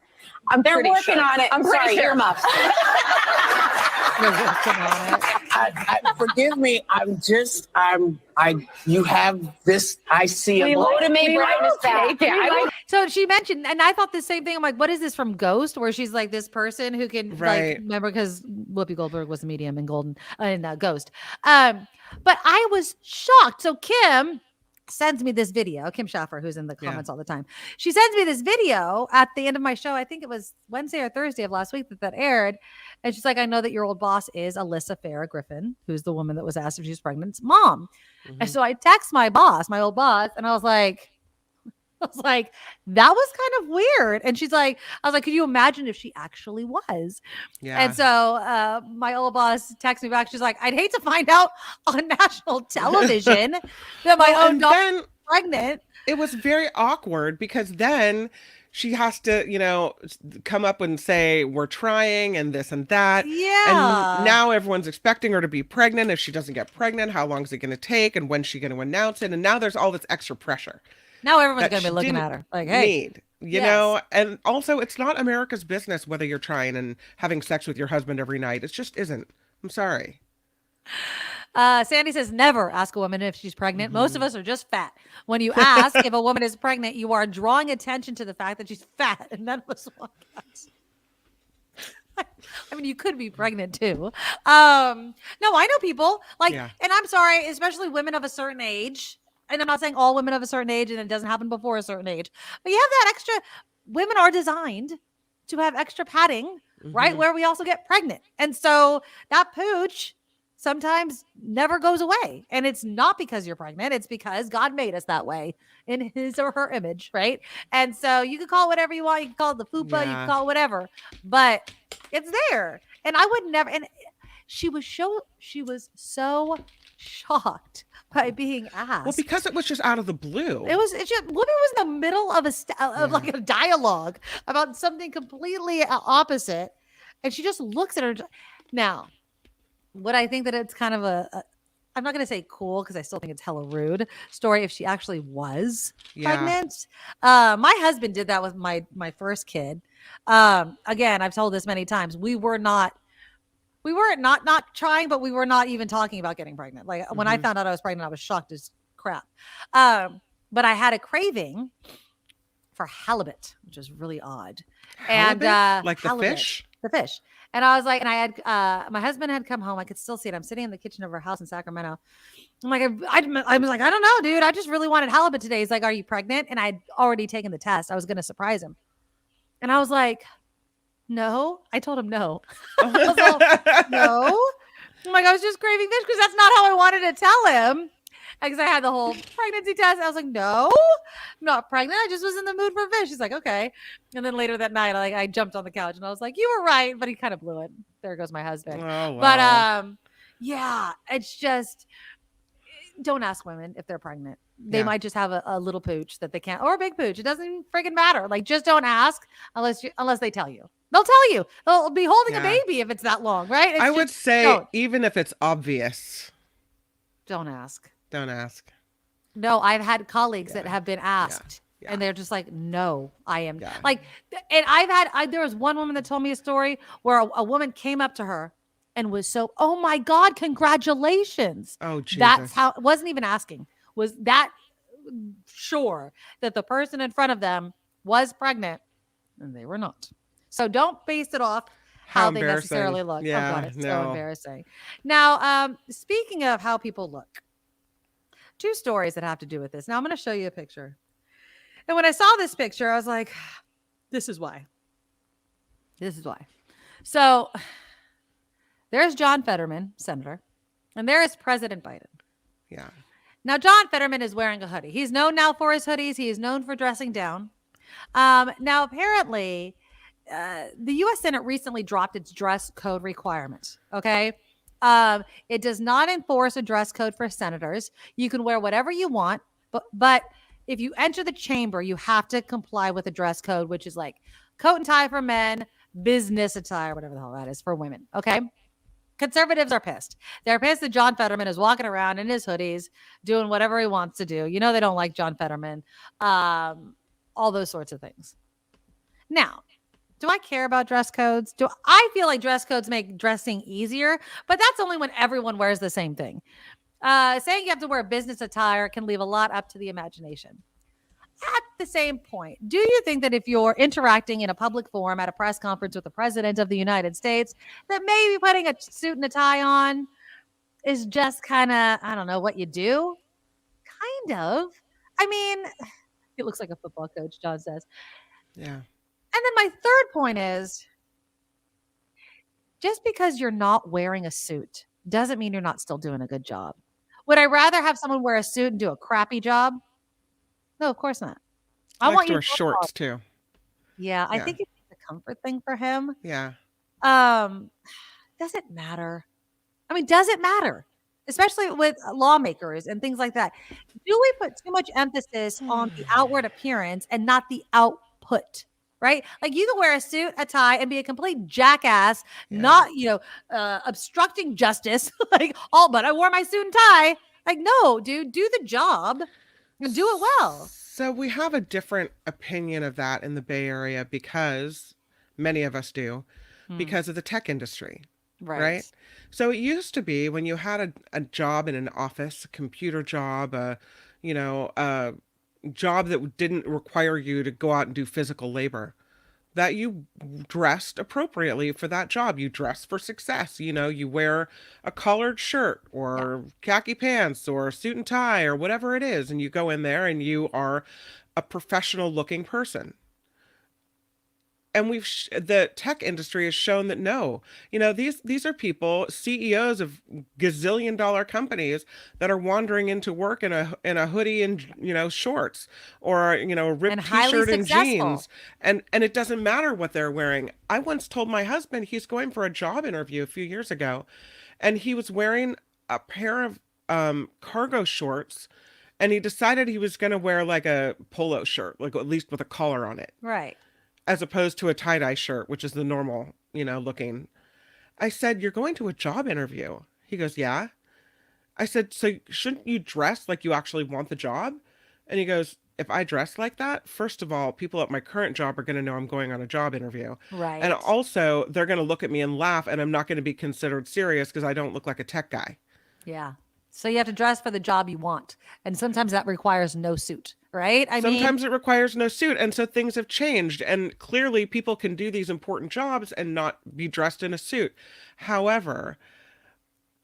They're working on it. I'm pretty sure. Earmuffs. Forgive me. You have this. I see a So she mentioned, and I thought the same thing. I'm like, what is this from Ghost? Where she's like this person who can remember, because Whoopi Goldberg was a medium in Ghost. But I was shocked. So Kim sends me this video. Kim Schaffer, who's in the comments all the time. She sends me this video at the end of my show. I think it was Wednesday or Thursday of last week that aired. And she's like, I know that your old boss is Alyssa Farah Griffin, who's the woman that was asked if she was pregnant's mom. Mm-hmm. And so I text my old boss, and I was like, that was kind of weird. And I was like, could you imagine if she actually was? Yeah. And so my old boss texted me back. She's like, I'd hate to find out on national television that my own daughter is pregnant. It was very awkward because then she has to, come up and say, we're trying and this and that. Yeah. And now everyone's expecting her to be pregnant. If she doesn't get pregnant, how long is it going to take? And when's she going to announce it? And now there's all this extra pressure. Now everyone's that going to she be looking didn't at her like, hey. need, you know? And also, it's not America's business whether you're trying and having sex with your husband every night. It just isn't. I'm sorry. Sandy says, never ask a woman if she's pregnant. Most of us are just fat. When you ask if a woman is pregnant, you are drawing attention to the fact that she's fat, and none of us want that. I mean, you could be pregnant too. No, I know people and I'm sorry, especially women of a certain age. And I'm not saying all women of a certain age and it doesn't happen before a certain age, but you have that extra. Women are designed to have extra padding right where we also get pregnant. And so that pooch sometimes never goes away. And it's not because you're pregnant. It's because God made us that way in his or her image. Right. And so you can call it whatever you want. You can call it the fupa. You can call it whatever, but it's there. And I would never. And she was so shocked by being asked. Well, because it was just out of the blue. Woman was in the middle of like a dialogue about something completely opposite. And she just looks at her. Now, would I think that it's kind of I'm not going to say cool because I still think it's hella rude story if she actually was pregnant. My husband did that with my first kid. Again, I've told this many times. We were not trying, but we were not even talking about getting pregnant. Like when I found out I was pregnant, I was shocked as crap. But I had a craving for halibut, which is really odd. Halibut? And like the halibut, fish? The fish. And I was like, and I had, my husband had come home. I could still see it. I'm sitting in the kitchen of our house in Sacramento. I'm like, I was like, I don't know, dude. I just really wanted halibut today. He's like, are you pregnant? And I'd already taken the test. I was going to surprise him. And I was like, no. I told him no. I was like, no. I'm like, I was just craving fish because that's not how I wanted to tell him. Because I had the whole pregnancy test. I was like, no, I'm not pregnant. I just was in the mood for fish. He's like, okay. And then later that night, I jumped on the couch and I was like, you were right. But he kind of blew it. There goes my husband. Oh, wow. But yeah, it's just, don't ask women if they're pregnant. They might just have a little pooch that they can't, or a big pooch. It doesn't friggin' matter. Like, just don't ask unless they tell you. They'll tell you. They'll be holding a baby if it's that long, right? I would say even if it's obvious. Don't ask. Don't ask. No, I've had colleagues that have been asked and they're just like, no, I am like, and there was one woman that told me a story where a woman came up to her and was so, oh my God, congratulations. Oh, Jesus. That's how, wasn't even asking, was that sure that the person in front of them was pregnant and they were not. So don't base it off how they necessarily look. Yeah, oh God, it's so embarrassing. Now, speaking of how people look, two stories that have to do with this. Now I'm going to show you a picture. And when I saw this picture, I was like, this is why. This is why. So there's John Fetterman, Senator, and there is President Biden. Yeah. Now, John Fetterman is wearing a hoodie. He's known now for his hoodies. He is known for dressing down. Now, apparently, the U.S. Senate recently dropped its dress code requirements. Okay. It does not enforce a dress code for senators. You can wear whatever you want, but if you enter the chamber, you have to comply with a dress code, which is like coat and tie for men, business attire, whatever the hell that is for women. Okay. Conservatives are pissed. They're pissed that John Fetterman is walking around in his hoodies, doing whatever he wants to do. You know, they don't like John Fetterman, all those sorts of things. Now, do I care about dress codes? I feel like dress codes make dressing easier, but that's only when everyone wears the same thing. Saying you have to wear business attire can leave a lot up to the imagination. At the same point, do you think that if you're interacting in a public forum at a press conference with the president of the United States, that maybe putting a suit and a tie on is just kind of, I don't know, what you do? Kind of. I mean, it looks like a football coach, John says. Yeah. And then my third point is, just because you're not wearing a suit doesn't mean you're not still doing a good job. Would I rather have someone wear a suit and do a crappy job? No, of course not. I want you to wear shorts too. Yeah, I think it's a comfort thing for him. Yeah. Does it matter? I mean, does it matter? Especially with lawmakers and things like that. Do we put too much emphasis on the outward appearance and not the output? put. Right? Like you can wear a suit, a tie, and be a complete jackass, not, obstructing justice. Like, but I wore my suit and tie. Like, no, dude, do the job and do it well. So we have a different opinion of that in the Bay Area because many of us do, because of the tech industry. Right? So it used to be when you had a job in an office, a computer job, a job that didn't require you to go out and do physical labor, that you dressed appropriately for that job. You dress for success. You wear a collared shirt or khaki pants or a suit and tie or whatever it is. And you go in there and you are a professional looking person. And the tech industry has shown that no, these are people, CEOs of gazillion-dollar companies that are wandering into work in a hoodie and shorts or a ripped t-shirt and jeans, and it doesn't matter what they're wearing. I once told my husband he's going for a job interview a few years ago, and he was wearing a pair of cargo shorts, and he decided he was going to wear like a polo shirt, like at least with a collar on it. Right. As opposed to a tie-dye shirt, which is the normal, looking. I said, "You're going to a job interview." He goes, "Yeah." I said, "So shouldn't you dress like you actually want the job?" And he goes, "If I dress like that, first of all, people at my current job are going to know I'm going on a job interview. Right. And also, they're going to look at me and laugh, and I'm not going to be considered serious because I don't look like a tech guy." Yeah. So you have to dress for the job you want. And sometimes that requires no suit, right? Sometimes it requires no suit. And so things have changed. And clearly people can do these important jobs and not be dressed in a suit. However,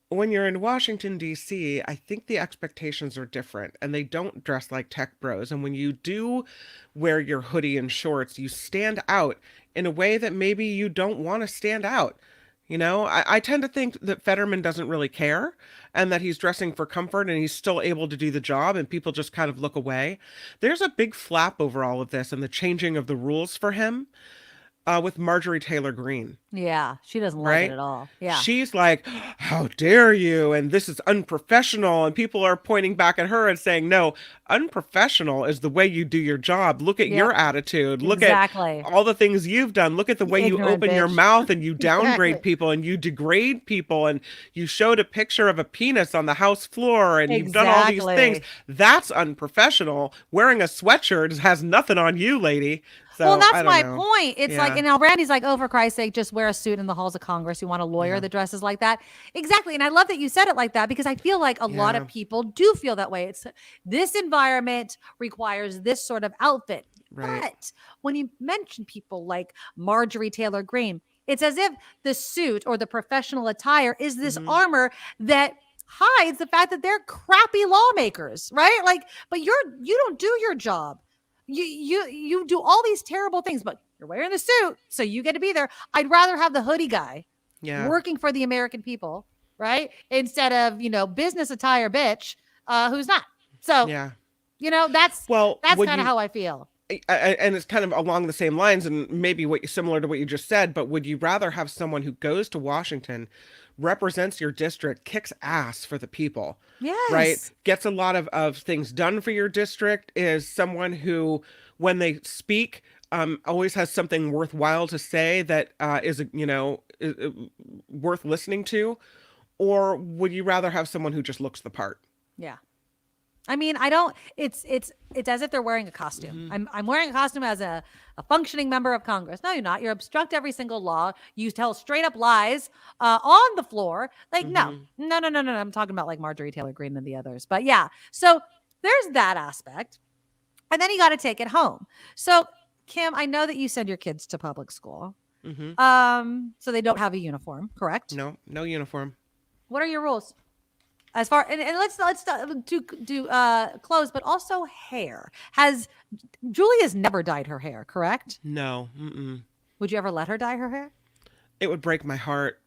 when you're in Washington, D.C., I think the expectations are different and they don't dress like tech bros. And when you do wear your hoodie and shorts, you stand out in a way that maybe you don't want to stand out. I tend to think that Fetterman doesn't really care and that he's dressing for comfort and he's still able to do the job and people just kind of look away. There's a big flap over all of this and the changing of the rules for him with Marjorie Taylor Greene. Yeah, she doesn't like it at all. Yeah. She's like, "How dare you? And this is unprofessional." And people are pointing back at her and saying, "No, unprofessional is the way you do your job. Look at your attitude. Look at all the things you've done. Look at the way you open your mouth and you downgrade people and you degrade people and you showed a picture of a penis on the house floor and you've done all these things. That's unprofessional. Wearing a sweatshirt has nothing on you, lady." So, that's my point. It's like, and now Randy's like, "Oh, for Christ's sake, just wear a suit in the halls of Congress. You want a lawyer that dresses like that." Exactly. And I love that you said it like that because I feel like a lot of people do feel that way. It's this environment requires this sort of outfit. Right. But when you mention people like Marjorie Taylor Greene, it's as if the suit or the professional attire is this armor that hides the fact that they're crappy lawmakers, right? Like, but you don't do your job. You do all these terrible things, but you're wearing the suit, so you get to be there. I'd rather have the hoodie guy working for the American people, right? Instead of, business attire bitch who's not. So, that's kind of how I feel. And it's kind of along the same lines and maybe similar to what you just said, but would you rather have someone who goes to Washington, represents your district, kicks ass for the people, right? Gets a lot of things done for your district, is someone who, when they speak, always has something worthwhile to say that is worth listening to? Or would you rather have someone who just looks the part? Yeah. I mean, I don't, it's as if they're wearing a costume. I'm wearing a costume as a functioning member of Congress. No, you're not. You obstruct every single law. You tell straight up lies on the floor. Like, no. I'm talking about like Marjorie Taylor Greene and the others. But yeah, so there's that aspect. And then you got to take it home. So Kim, I know that you send your kids to public school. So they don't have a uniform, correct? No uniform. What are your rules? As far and let's do clothes, but also hair. Julie has never dyed her hair, correct? No. Would you ever let her dye her hair? It would break my heart.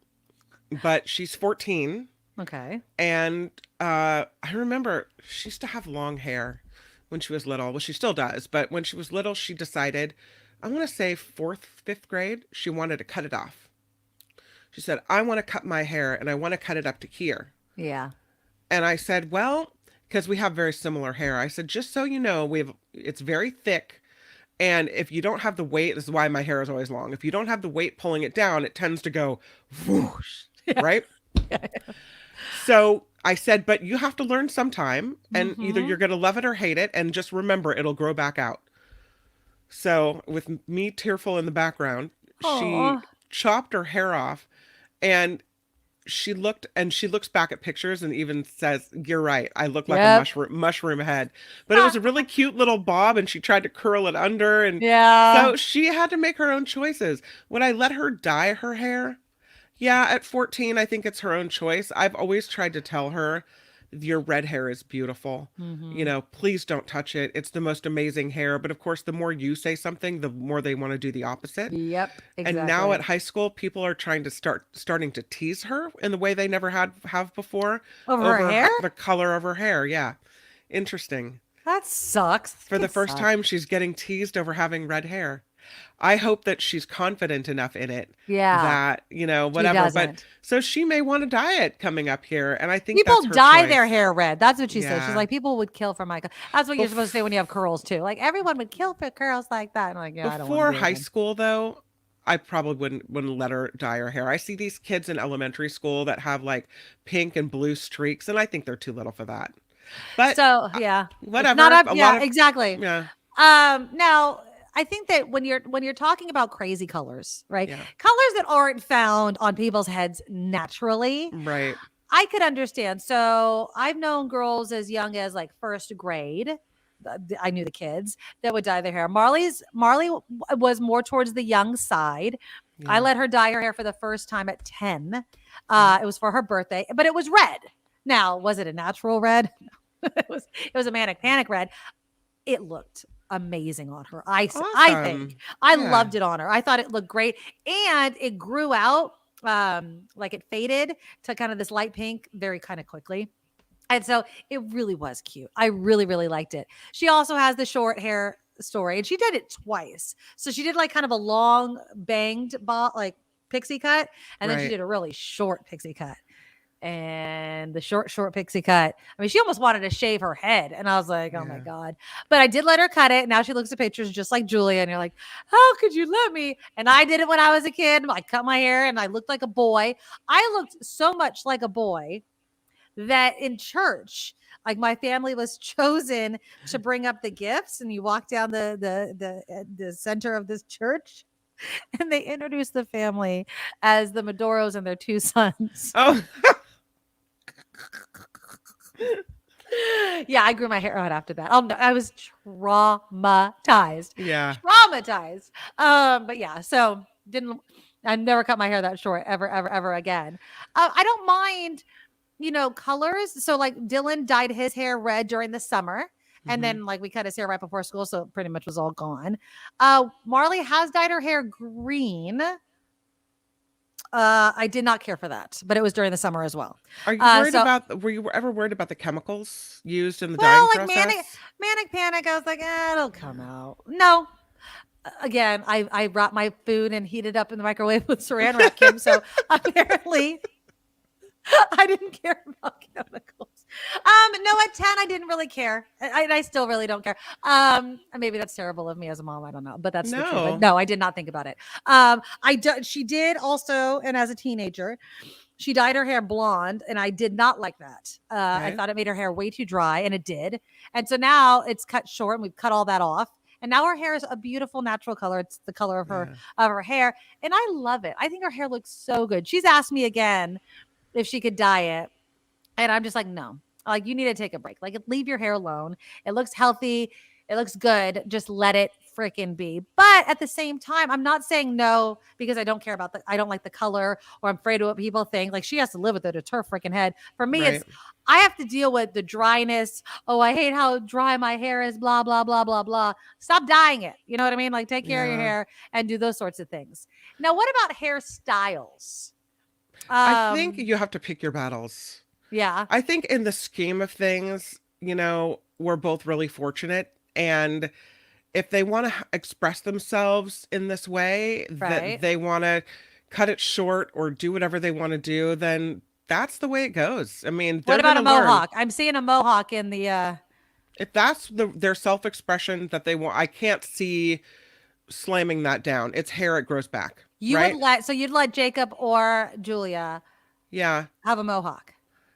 But she's 14. Okay. And I remember she used to have long hair when she was little. Well, she still does. But when she was little, she decided, I want to say 4th, 5th grade, she wanted to cut it off. She said, "I want to cut my hair and I want to cut it up to here." Yeah. And I said, well, because we have very similar hair, I said, just so you know, it's very thick And if you don't have the weight, this is why my hair is always long. If you don't have the weight pulling it down, it tends to go whoosh, right? So I said, but you have to learn sometime, and either you're going to love it or hate it. And just remember, it'll grow back out. So with me tearful in the background, she chopped her hair off, and she looks back at pictures and even says, "You're right. I look like a mushroom head." But it was a really cute little bob, and she tried to curl it under, and so she had to make her own choices. Would I let her dye her hair? Yeah, at 14, I think it's her own choice. I've always tried to tell her, your red hair is beautiful. You know, please don't touch it. It's the most amazing hair. But of course, the more you say something, the more they want to do the opposite. Yep, exactly. And now at high school, people are trying to starting to tease her in the way they never have before. Over her hair? The color of her hair. Yeah. Interesting. That sucks. For the first time, she's getting teased over having red hair. I hope that she's confident enough in it. That, you know, whatever. But so she may want to dye it coming up here. And I think people that's her dye choice. their hair red. That's what she said. She's like, people would kill for my. That's what you're supposed to say when you have curls too. Like everyone would kill for curls like that. And I'm like, yeah, I don't want to. Before high school, though, I probably wouldn't let her dye her hair. I see these kids in elementary school that have like pink and blue streaks, and I think they're too little for that. But so yeah, whatever. Not up, exactly. Yeah. Now I think that when you're talking about crazy colors, right? Colors that aren't found on people's heads naturally, right? I could understand. So I've known girls as young as like first grade. I knew the kids that would dye their hair. Marley was more towards the young side. I let her dye her hair for the first time at 10. It was for her birthday, but it was red. Now, was it a natural red? it was a manic panic red. It looked amazing on her. I think I loved it on her. I thought it looked great, and it grew out like it faded to kind of this light pink very kind of quickly. And so it really was cute. I really, really liked it. She also has the short hair story, and she did it twice. So she did like kind of a long banged like pixie cut, and then she did a really short pixie cut. And the short pixie cut. I mean, she almost wanted to shave her head. And I was like, oh my God. But I did let her cut it. Now she looks at pictures just like Julia. And you're like, how could you let me? And I did it when I was a kid. I cut my hair and I looked like a boy. I looked so much like a boy that in church, like my family was chosen to bring up the gifts. And you walk down the center of this church, and they introduced the family as the Medoros and their two sons. Oh. Yeah, I grew my hair out after that. I was traumatized. Yeah. Traumatized. But yeah, so I never cut my hair that short ever again. I don't mind, colors. So like Dylan dyed his hair red during the summer. And then like we cut his hair right before school. So it pretty much was all gone. Marley has dyed her hair green. I did not care for that, but it was during the summer as well. Are you worried were you ever worried about the chemicals used in the dyeing process? Manic panic. I was like, it'll come out. No. Again, I brought my food and heated up in the microwave with saran wrap, Kim. So apparently I didn't care about chemicals. No, at 10, I didn't really care. I still really don't care. Maybe that's terrible of me as a mom. I don't know, but that's the truth. But no, I did not think about it. She did also, and as a teenager, she dyed her hair blonde, and I did not like that. I thought it made her hair way too dry, and it did. And so now it's cut short, and we've cut all that off. And now her hair is a beautiful natural color. It's the color of her hair, and I love it. I think her hair looks so good. She's asked me again if she could dye it. And I'm just like, no, like you need to take a break. Like leave your hair alone. It looks healthy. It looks good. Just let it freaking be. But at the same time, I'm not saying no because I don't care about I don't like the color or I'm afraid of what people think. Like she has to live with it. It's her freaking head. For me, it's, I have to deal with the dryness. Oh, I hate how dry my hair is, blah, blah, blah, blah, blah. Stop dyeing it. You know what I mean? Like take care of your hair and do those sorts of things. Now, what about hairstyles? I think you have to pick your battles. Yeah. I think in the scheme of things, we're both really fortunate. And if they want to express themselves in this way, that they want to cut it short or do whatever they want to do, then that's the way it goes. I mean, what about a mohawk? I'm seeing a mohawk in the If that's their self-expression that they want, I can't see slamming that down. It's hair, it grows back. Right? You'd let Jacob or Julia Yeah. have a mohawk.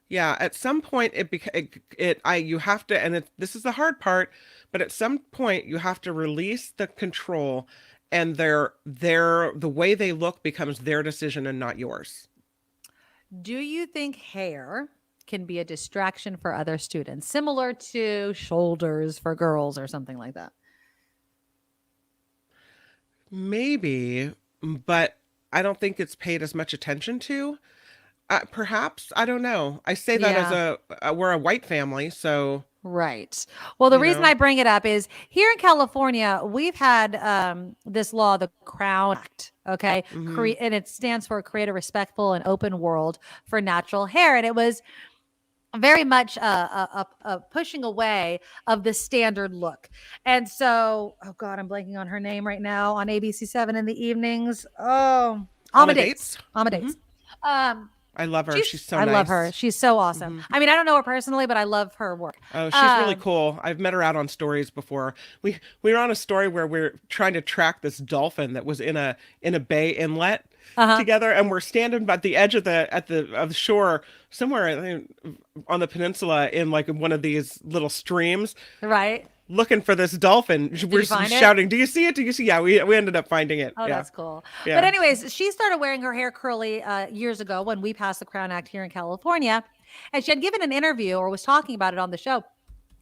Yeah, at some point you have to, and this is the hard part, but at some point you have to release the control, and the way they look becomes their decision and not yours. Do you think hair can be a distraction for other students, similar to shoulders for girls or something like that? Maybe, but I don't think it's paid as much attention to. Perhaps, I don't know. I say that as we're a white family, so. Right. Well, the reason I bring it up is here in California, we've had this law, the Crown Act, okay? And it stands for Create a Respectful and Open World for Natural Hair. And it was very much a pushing away of the standard look. And so, oh God, I'm blanking on her name right now on ABC7 in the evenings. Oh, Alma Dates. I love her. She's so nice. I love her. She's so awesome. I mean, I don't know her personally, but I love her work. Oh, she's really cool. I've met her out on stories before. We were on a story where we're trying to track this dolphin that was in a bay inlet together, and we're standing at the edge of the shore somewhere, I think, on the peninsula in like one of these little streams. Right. Looking for this dolphin. We're shouting, "Do you see it? Do you see?" Yeah, we ended up finding it. Oh, yeah. That's cool. Yeah. But anyways, she started wearing her hair curly years ago when we passed the Crown Act here in California. And she had given an interview or was talking about it on the show.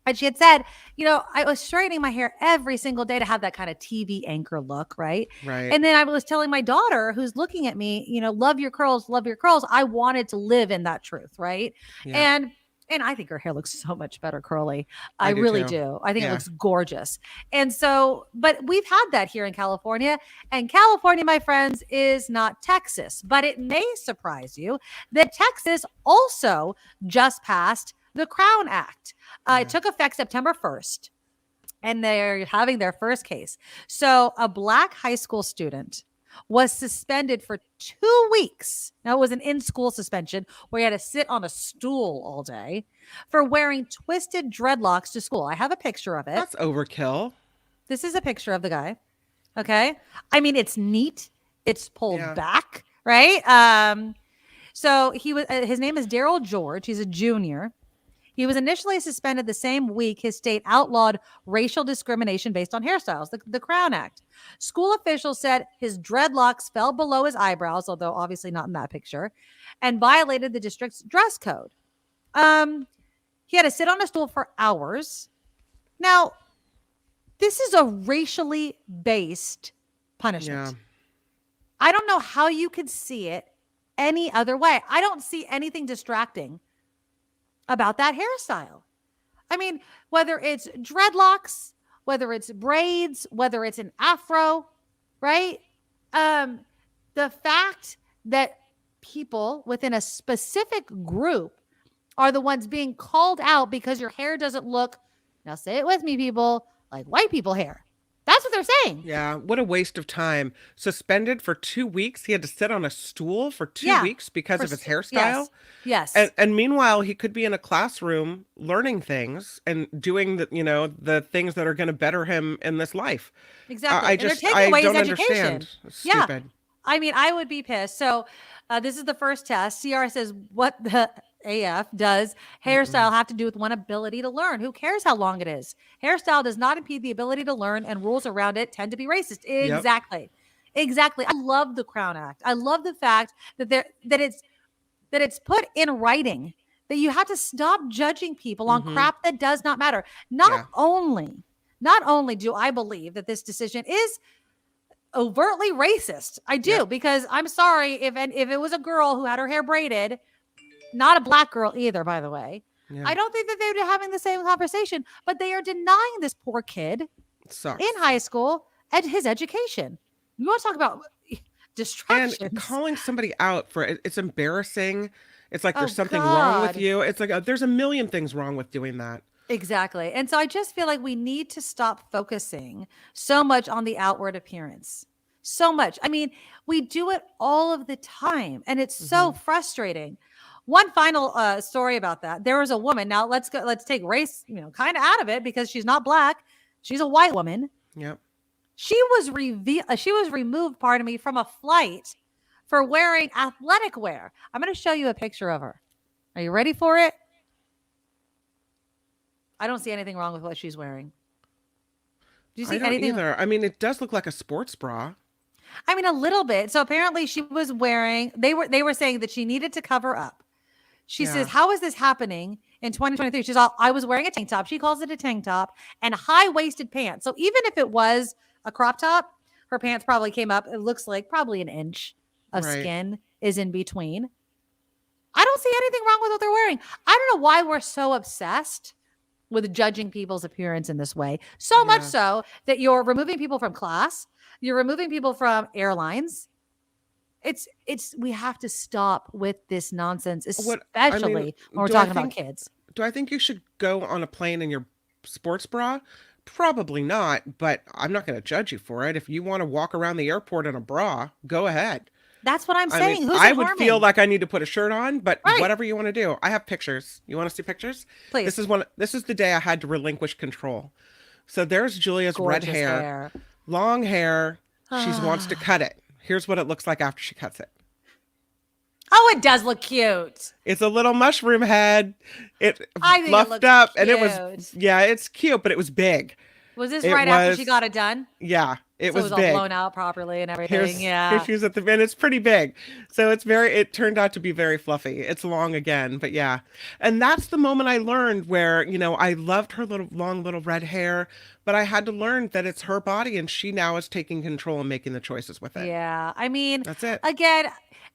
And she had said, I was straightening my hair every single day to have that kind of TV anchor look, right? Right. And then I was telling my daughter who's looking at me, love your curls, love your curls. I wanted to live in that truth, right? Yeah. And I think her hair looks so much better curly. I really do. I think it looks gorgeous. And so, but we've had that here in California. And California, my friends, is not Texas. But it may surprise you that Texas also just passed the Crown Act. It took effect September 1st. And they're having their first case. So a Black high school student was suspended for 2 weeks. Now, it was an in-school suspension where he had to sit on a stool all day for wearing twisted dreadlocks to school. I have a picture of it. That's overkill. This is a picture of the guy. Okay. I mean, it's neat. It's pulled back, right? So his name is Daryl George. He's a junior. He was initially suspended the same week his state outlawed racial discrimination based on hairstyles, the Crown Act. School officials said his dreadlocks fell below his eyebrows, although obviously not in that picture, and violated the district's dress code. He had to sit on a stool for hours. Now, this is a racially based punishment. Yeah. I don't know how you could see it any other way. I don't see anything distracting about that hairstyle. I mean, whether it's dreadlocks, whether it's braids, whether it's an afro, right? The fact that people within a specific group are the ones being called out because your hair doesn't look, now say it with me, people, like white people hair. That's what they're saying. Yeah, what a waste of time. Suspended for 2 weeks. He had to sit on a stool for 2 weeks because of his hairstyle. Yes. And meanwhile, he could be in a classroom learning things and doing the things that are going to better him in this life. Exactly. I And they're just taking I away his don't education. understand. It's stupid. I mean, I would be pissed. So this is the first test. CR says, what the AF does hairstyle have to do with one ability to learn? Who cares how long it is? Hairstyle does not impede the ability to learn, and rules around it tend to be racist. Exactly. Exactly. I love the Crown Act. I love the fact that it's put in writing that you have to stop judging people on crap that does not matter. Not only do I believe that this decision is overtly racist. I do, because I'm sorry if it was a girl who had her hair braided, not a Black girl either, by the way. Yeah. I don't think that they would be having the same conversation, but they are denying this poor kid in high school his education. You want to talk about distractions? And calling somebody out for it, it's embarrassing. It's like there's something wrong with you. It's like there's a million things wrong with doing that. Exactly. And so I just feel like we need to stop focusing so much on the outward appearance. So much. I mean, we do it all of the time, and it's so frustrating. One final story about that. There was a woman. Now let's take race, kind of out of it because she's not black. She's a white woman. Yep. She was removed, from a flight for wearing athletic wear. I'm going to show you a picture of her. Are you ready for it? I don't see anything wrong with what she's wearing. Do you see anything? Either. I mean, it does look like a sports bra. I mean, a little bit. So apparently she was wearing, they were saying that she needed to cover up. She says, how is this happening in 2023? She's all, I was wearing a tank top. She calls it a tank top and high-waisted pants. So even if it was a crop top, her pants probably came up. It looks like probably an inch of skin is in between. I don't see anything wrong with what they're wearing. I don't know why we're so obsessed with judging people's appearance in this way. So much so that you're removing people from class. You're removing people from airlines. We have to stop with this nonsense, especially when we're talking about kids. Do I think you should go on a plane in your sports bra? Probably not, but I'm not going to judge you for it. If you want to walk around the airport in a bra, go ahead. That's what I'm saying. I would feel like I need to put a shirt on, but whatever you want to do. I have pictures. You want to see pictures? Please. This is the day I had to relinquish control. So there's Julia's Gorgeous red hair, long hair. She wants to cut it. Here's what it looks like after she cuts it. Oh, it does look cute. It's a little mushroom head. It fluffed up, and it was it's cute, but it was big. Was this after she got it done? Yeah, it was all big. Blown out properly and everything. Here she is at the end. It's pretty big, so it turned out to be very fluffy. It's long again, but yeah, and that's the moment I learned where I loved her long little red hair, but I had to learn that it's her body, and she now is taking control and making the choices with it. Yeah, I mean, that's it again.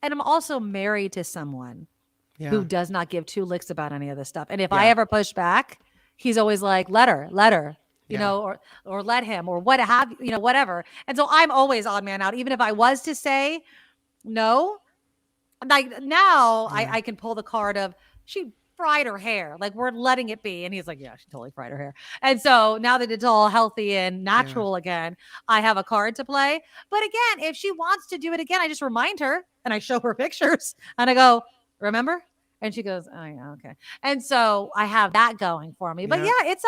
And I'm also married to someone who does not give two licks about any of this stuff. And if I ever push back, he's always like, let her, or let him, or what have whatever. And so I'm always odd man out, even if I was to say no. Like now, I can pull the card of she fried her hair, like we're letting it be. And he's like, yeah, she totally fried her hair. And so now that it's all healthy and natural again, I have a card to play. But again, if she wants to do it again, I just remind her and I show her pictures and I go, remember? And she goes, oh yeah, okay. And so I have that going for me. But it's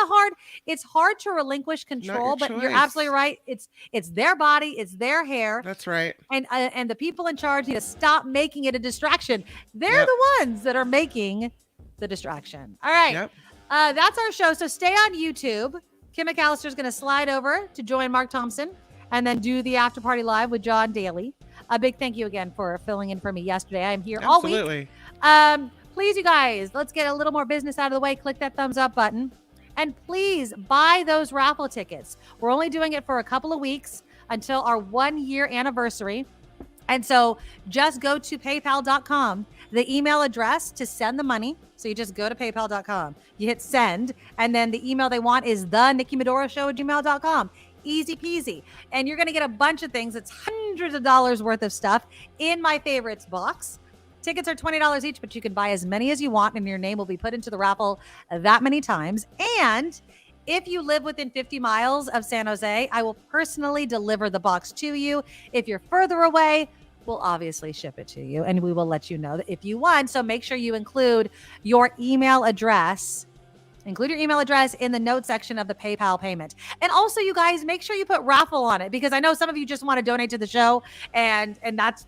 hard to relinquish control, but you're absolutely right. It's their body, it's their hair. That's right. And the people in charge need to stop making it a distraction. They're the ones that are making the distraction. All right. That's our show. So stay on YouTube. Kim McAllister is going to slide over to join Mark Thompson and then do the after party live with John Daly. A big thank you again for filling in for me yesterday. I'm here all week. Please, you guys, let's get a little more business out of the way. Click that thumbs up button. And please buy those raffle tickets. We're only doing it for a couple of weeks until our 1-year anniversary. And so just go to paypal.com, the email address to send the money. So you just go to paypal.com, you hit send, and then the email they want is the Nikki Medoro Show at gmail.com. Easy peasy. And you're going to get a bunch of things. It's hundreds of dollars worth of stuff in my favorites box. Tickets are $20 each, but you can buy as many as you want, and your name will be put into the raffle that many times. And if you live within 50 miles of San Jose, I will personally deliver the box to you. If you're further away, we'll obviously ship it to you, and we will let you know that if you won. So make sure you include your email address. Include your email address in the note section of the PayPal payment. And also, you guys, make sure you put raffle on it, because I know some of you just want to donate to the show, and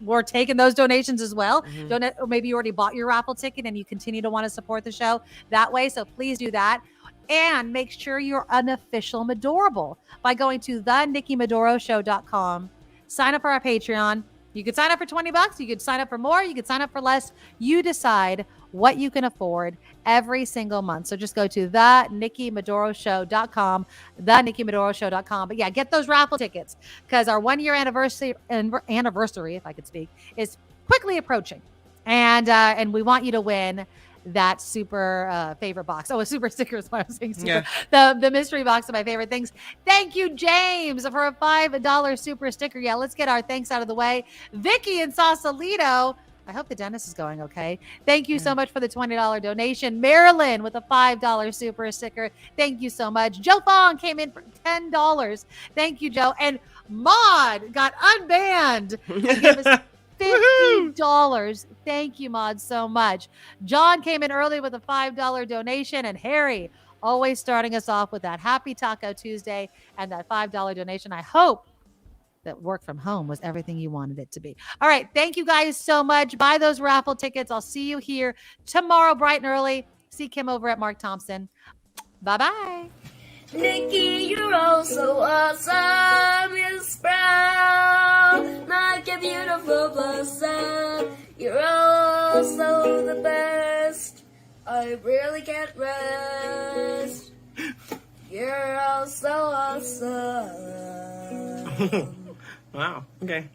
we're taking those donations as well. Donate, or maybe you already bought your raffle ticket and you continue to want to support the show that way. So please do that. And make sure you're an official Medorable by going to thenikkimedoroshow.com. Sign up for our Patreon. You could sign up for $20. You could sign up for more. You could sign up for less. You decide what you can afford every single month. So just go to thenikkimedoroshow.com, thenikkimedoroshow.com. But yeah, get those raffle tickets, because our 1-year anniversary, if I could speak, is quickly approaching. And we want you to win that super favorite box. Oh, a super sticker is what I was saying. Super. Yeah. The mystery box of my favorite things. Thank you, James, for a $5 super sticker. Yeah, let's get our thanks out of the way. Vicky in Sausalito. I hope the dentist is going okay. Thank you so much for the $20 donation. Marilyn with a $5 super sticker. Thank you so much. Joe Fong came in for $10. Thank you, Joe. And Maud got unbanned and gave us $50. Thank you, Maud, so much. John came in early with a $5 donation, and Harry always starting us off with that Happy Taco Tuesday and that $5 donation. I hope that work from home was everything you wanted it to be. All right. Thank you guys so much. Buy those raffle tickets. I'll see you here tomorrow bright and early. See Kim over at Mark Thompson. Bye-bye. Nikki, you're all so awesome. You sprout like a beautiful blossom. You're all so the best. I really can't rest. You're all so awesome. Wow. Okay.